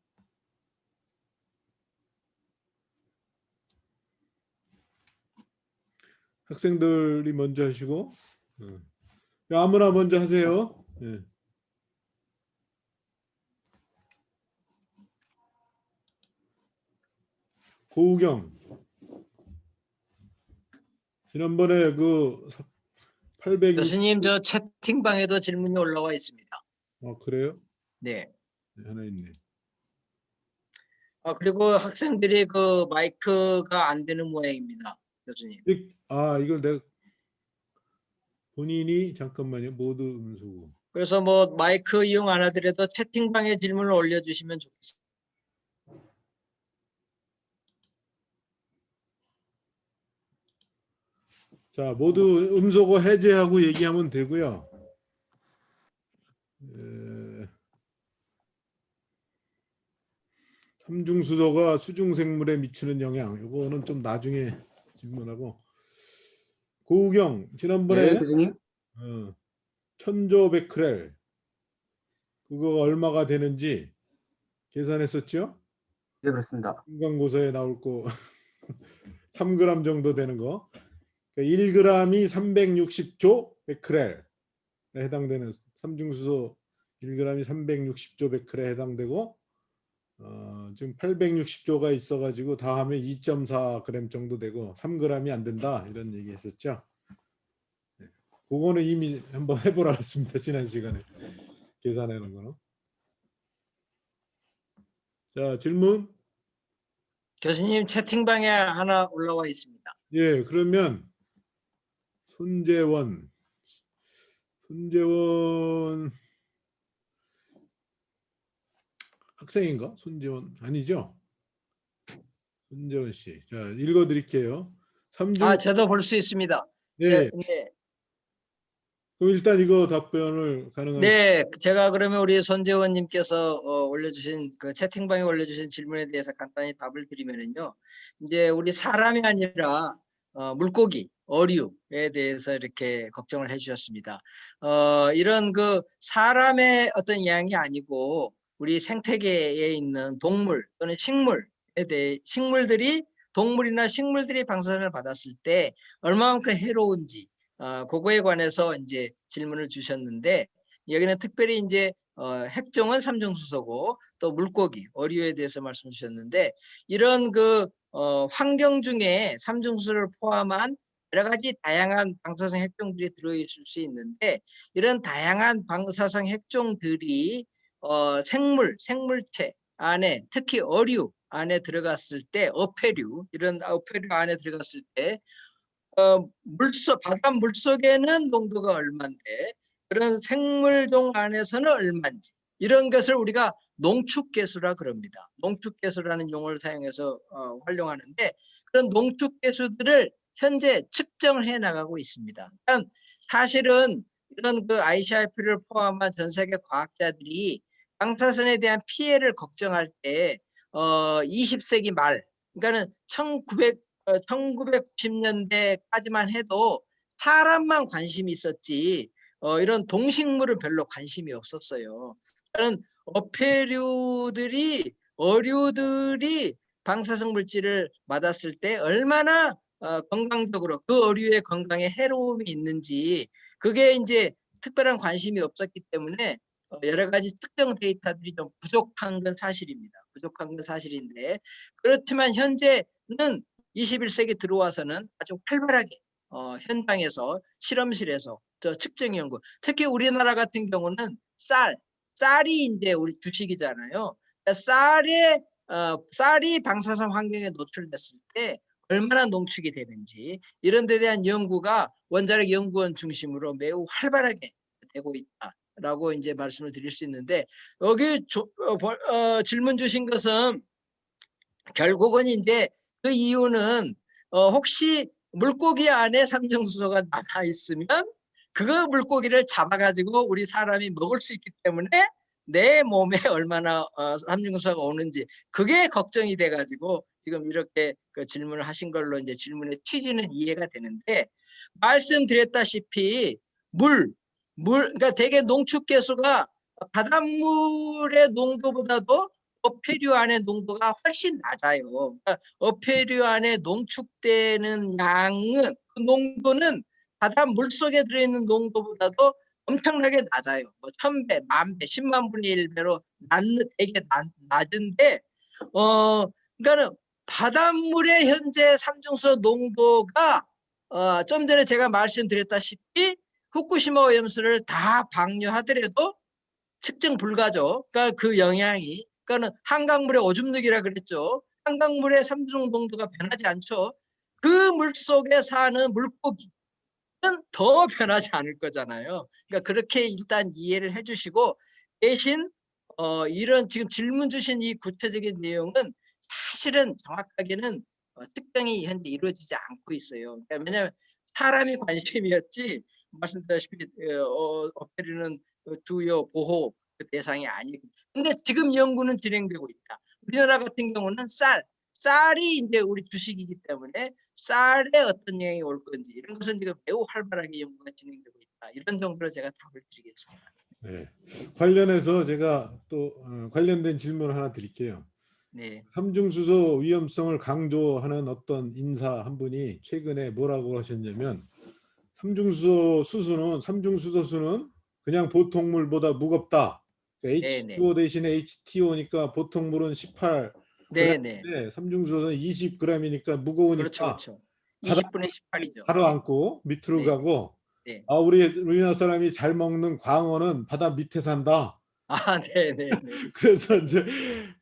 학생들이 먼저 하시고 아무나 먼저 하세요. 네. 고우경 지난번에 그 800 교수님 저 채팅방에도 질문이 올라와 있습니다. 그래요? 네. 네, 하나 있네. 그리고 학생들이 그 마이크가 안 되는 모양입니다, 교수님. 이걸 내가 본인이 잠깐만요. 모두 음소거. 그래서 뭐 마이크 이용 안 하더라도 채팅방에 질문을 올려주시면 좋겠습니다. 자, 모두 음소거 해제하고 얘기하면 되고요. 삼중수소가 수중생물에 미치는 영향, 이거는 좀 나중에 질문하고. 고우경, 지난번에 네, 교수님. 1000조 베크렐 그거가 얼마가 되는지 계산했었죠? 네, 그렇습니다. 인간고사에 나올 거 3g 정도 되는 거. 1g이 360조 베크렐에 해당되는 삼중수소 1g이 360조 베크렐에 해당되고 지금 860조가 있어가지고 다 하면 2.4g 정도 되고 3g이 안 된다 이런 얘기 했었죠. 네. 그거는 이미 한번 해보라 했습니다. 지난 시간에 계산해 놓은 거는. 자, 질문. 교수님 채팅방에 하나 올라와 있습니다. 예, 그러면 손재원 학생인가? 손재원 아니죠? 손재원 씨. 자, 읽어드릴게요. 저도 볼 수 있습니다. 예. 네. 그럼 일단 이거 답변을 가능하면 네, 제가 그러면 우리 손재원님께서 올려주신 그 채팅방에 올려주신 질문에 대해서 간단히 답을 드리면은요. 이제 우리 사람이 아니라 물고기, 어류에 대해서 이렇게 걱정을 해주셨습니다. 이런 그 사람의 어떤 이야기 아니고 우리 생태계에 있는 동물 또는 식물에 대해 식물들이 동물이나 식물들이 방사선을 받았을 때 얼마만큼 해로운지 그거에 관해서 이제 질문을 주셨는데. 여기는 특별히 이제 핵종은 삼중수소고 또 물고기, 어류에 대해서 말씀 주셨는데 이런 그 환경 중에 삼중수소를 포함한 여러 가지 다양한 방사성 핵종들이 들어있을 수 있는데 이런 다양한 방사성 핵종들이 생물체 안에 특히 어류 안에 들어갔을 때 이런 어패류 안에 들어갔을 때 바다 물속에는 농도가 얼마인데 그런 생물종 안에서는 얼마인지 이런 것을 우리가 농축계수라 그럽니다. 농축계수라는 용어를 사용해서 활용하는데 그런 농축계수들을 현재 측정을 해 나가고 있습니다. 사실은 이런 그 ICRP를 포함한 전 세계 과학자들이 방사선에 대한 피해를 걱정할 때 20세기 말 그러니까는 1990년대까지만 해도 사람만 관심이 있었지 이런 동식물은 별로 관심이 없었어요. 다른 어류들이 방사성 물질을 맞았을 때 얼마나 건강적으로 그 어류의 건강에 해로움이 있는지 그게 이제 특별한 관심이 없었기 때문에 여러 가지 특정 데이터들이 좀 부족한 건 사실입니다. 부족한 건 사실인데 그렇지만 현재는 21세기 들어와서는 아주 활발하게 현장에서 실험실에서 측정 연구 특히 우리나라 같은 경우는 쌀이 이제 우리 주식이잖아요. 쌀이 방사선 환경에 노출됐을 때 얼마나 농축이 되는지 이런 데 대한 연구가 원자력 연구원 중심으로 매우 활발하게 되고 있다라고 이제 말씀을 드릴 수 있는데 여기 질문 주신 것은 결국은 이제 그 이유는 혹시 물고기 안에 삼중수소가 남아 있으면 그거 물고기를 잡아가지고 우리 사람이 먹을 수 있기 때문에 내 몸에 얼마나 삼중수소가 오는지 그게 걱정이 돼가지고 지금 이렇게 그 질문을 하신 걸로 이제 질문의 취지는 이해가 되는데 말씀드렸다시피 그러니까 대개 농축계수가 바닷물의 농도보다도 어패류 안의 농도가 훨씬 낮아요. 그러니까 어패류 안에 농축되는 양은 그 농도는 바다 물속에 들어있는 농도보다도 엄청나게 낮아요. 뭐 1000배, 10,000배, 10만 분의 1배로 되게 낮은데 그러니까는 바닷물의 현재 삼중수소 농도가 좀 전에 제가 말씀드렸다시피 후쿠시마 오염수를 다 방류하더라도 측정 불가죠. 그러니까 그 영향이 그러니까는 한강물의 오줌누기라 그랬죠. 한강물의 삼중 농도가 변하지 않죠. 그 물속에 사는 물고기는 더 변하지 않을 거잖아요. 그러니까 그렇게 일단 이해를 해주시고 대신 이런 지금 질문 주신 이 구체적인 내용은 사실은 정확하게는 특정이 현재 이루어지지 않고 있어요. 그러니까 왜냐하면 사람이 관심이었지 말씀드렸다시피 어패류는 주요 보호 그 대상이 아니고 근데 지금 연구는 진행되고 있다. 우리나라 같은 경우는 쌀이 이제 우리 주식이기 때문에 쌀에 어떤 영향이 올 건지 이런 것은 지금 매우 활발하게 연구가 진행되고 있다. 이런 정도로 제가 답을 드리겠습니다. 네. 관련해서 제가 또 관련된 질문을 하나 드릴게요. 네. 삼중수소 위험성을 강조하는 어떤 인사 한 분이 최근에 뭐라고 하셨냐면 삼중수소수는 그냥 보통 물보다 무겁다. 그러니까 네네. H2O 대신에 H2O니까 보통 물은 18g인데 네네. 삼중수소는 20g이니까 그렇죠. 무거우니까 그렇죠. 바다 20분의 18이죠. 바로 안고 밑으로 네. 가고 네. 우리나라 사람이 잘 먹는 광어는 바다 밑에 산다. 네네네. 그래서 이제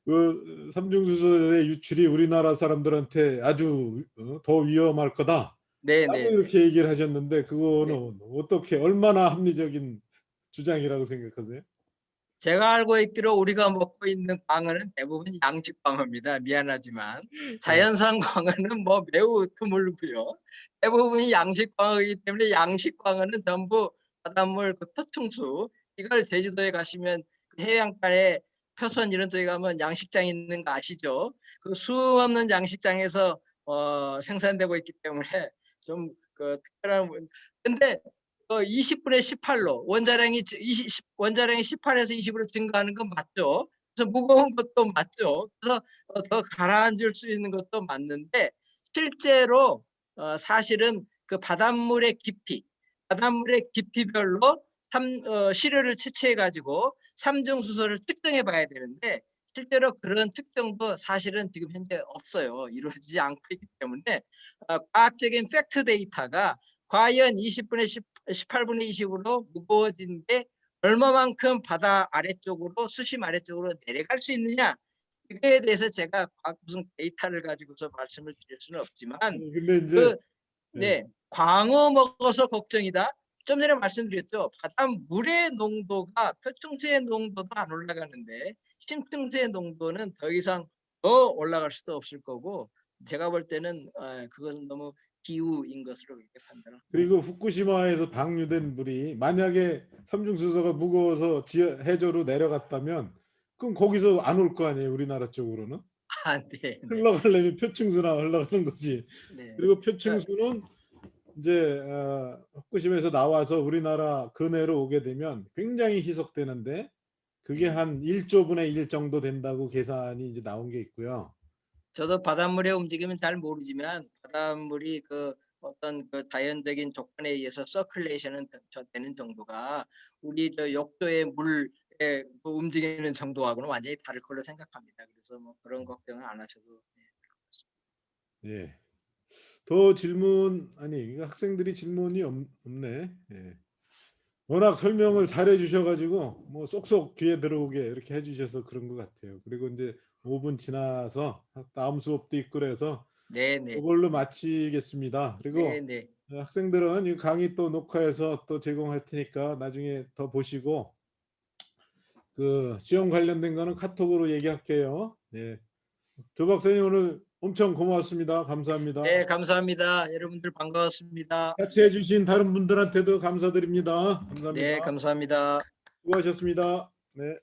그 삼중수소의 유출이 우리나라 사람들한테 아주 더 위험할 거다. 라고 네네네. 이렇게 얘기를 하셨는데 네. 그거는 어떻게 얼마나 합리적인 주장이라고 생각하세요? 제가 알고 있기로 우리가 먹고 있는 광어는 대부분 양식 광어입니다. 미안하지만 자연산 광어는 뭐 매우 드물고요. 대부분이 양식 광어이기 때문에 양식 광어는 전부 바닷물 그 표충수, 이걸 제주도에 가시면 그 해안가에 표선 이런 쪽에 가면 양식장이 있는 거 아시죠? 그 수없는 양식장에서 생산되고 있기 때문에 좀 그 특별한. 근데 20분의 18로 원자량이 18에서 20으로 증가하는 건 맞죠? 그래서 무거운 것도 맞죠? 그래서 더 가라앉을 수 있는 것도 맞는데, 실제로 사실은 그 바닷물의 깊이별로 시료를 채취해 가지고 삼중수소를 측정해 봐야 되는데, 실제로 그런 측정도 사실은 지금 현재 없어요. 이루어지지 않고 있기 때문에 과학적인 팩트 데이터가 과연 20분의 18분의 20으로 무거워진 게 얼마만큼 바다 아래쪽으로, 수심 아래쪽으로 내려갈 수 있느냐, 이거에 대해서 제가 무슨 데이터를 가지고서 말씀을 드릴 수는 없지만, 근데 이제 그 네, 광어 먹어서 걱정이다. 좀 전에 말씀드렸죠. 바닷물의 농도가 표층수의 농도도 안 올라가는데 심층수의 농도는 더 이상 더 올라갈 수도 없을 거고, 제가 볼 때는 그것은 너무 기우인 것으로 그렇게 판단을. 그리고 후쿠시마에서 방류된 물이 만약에 삼중수소가 무거워서 해저로 내려갔다면 그럼 거기서 안 올 거 아니에요, 우리나라 쪽으로는. 네, 네, 흘러가려면 표층수나 흘러가는 거지. 네. 그리고 표층수는 이제 후쿠시마에서 나와서 우리나라 근해로 오게 되면 굉장히 희석되는데 그게 한 1조 분의 1 정도 된다고 계산이 이제 나온 게 있고요. 저도 바닷물의 움직임은 잘 모르지만 바닷물이 그 어떤 그 자연적인 조건에 의해서 서큘레이션은 되는 정도가 우리 저 욕조의 물에 그 움직이는 정도하고는 완전히 다를 걸로 생각합니다. 그래서 뭐 그런 걱정은 안 하셔도. 예. 더 질문, 아니 학생들이 질문이 없네. 예. 워낙 설명을 잘해 주셔가지고 뭐 쏙쏙 귀에 들어오게 이렇게 해주셔서 그런 것 같아요. 그리고 이제 5분 지나서 다음 수업도 있고 그래서 네네. 이걸로 마치겠습니다. 그리고 네네. 학생들은 이 강의 또 녹화해서 또 제공할 테니까 나중에 더 보시고 그 시험 관련된 거는 카톡으로 얘기할게요. 네. 조 박사님 오늘 엄청 고맙습니다. 감사합니다. 네, 감사합니다. 여러분들 반가웠습니다. 같이 해주신 다른 분들한테도 감사드립니다. 감사합니다. 네, 감사합니다. 수고하셨습니다. 네.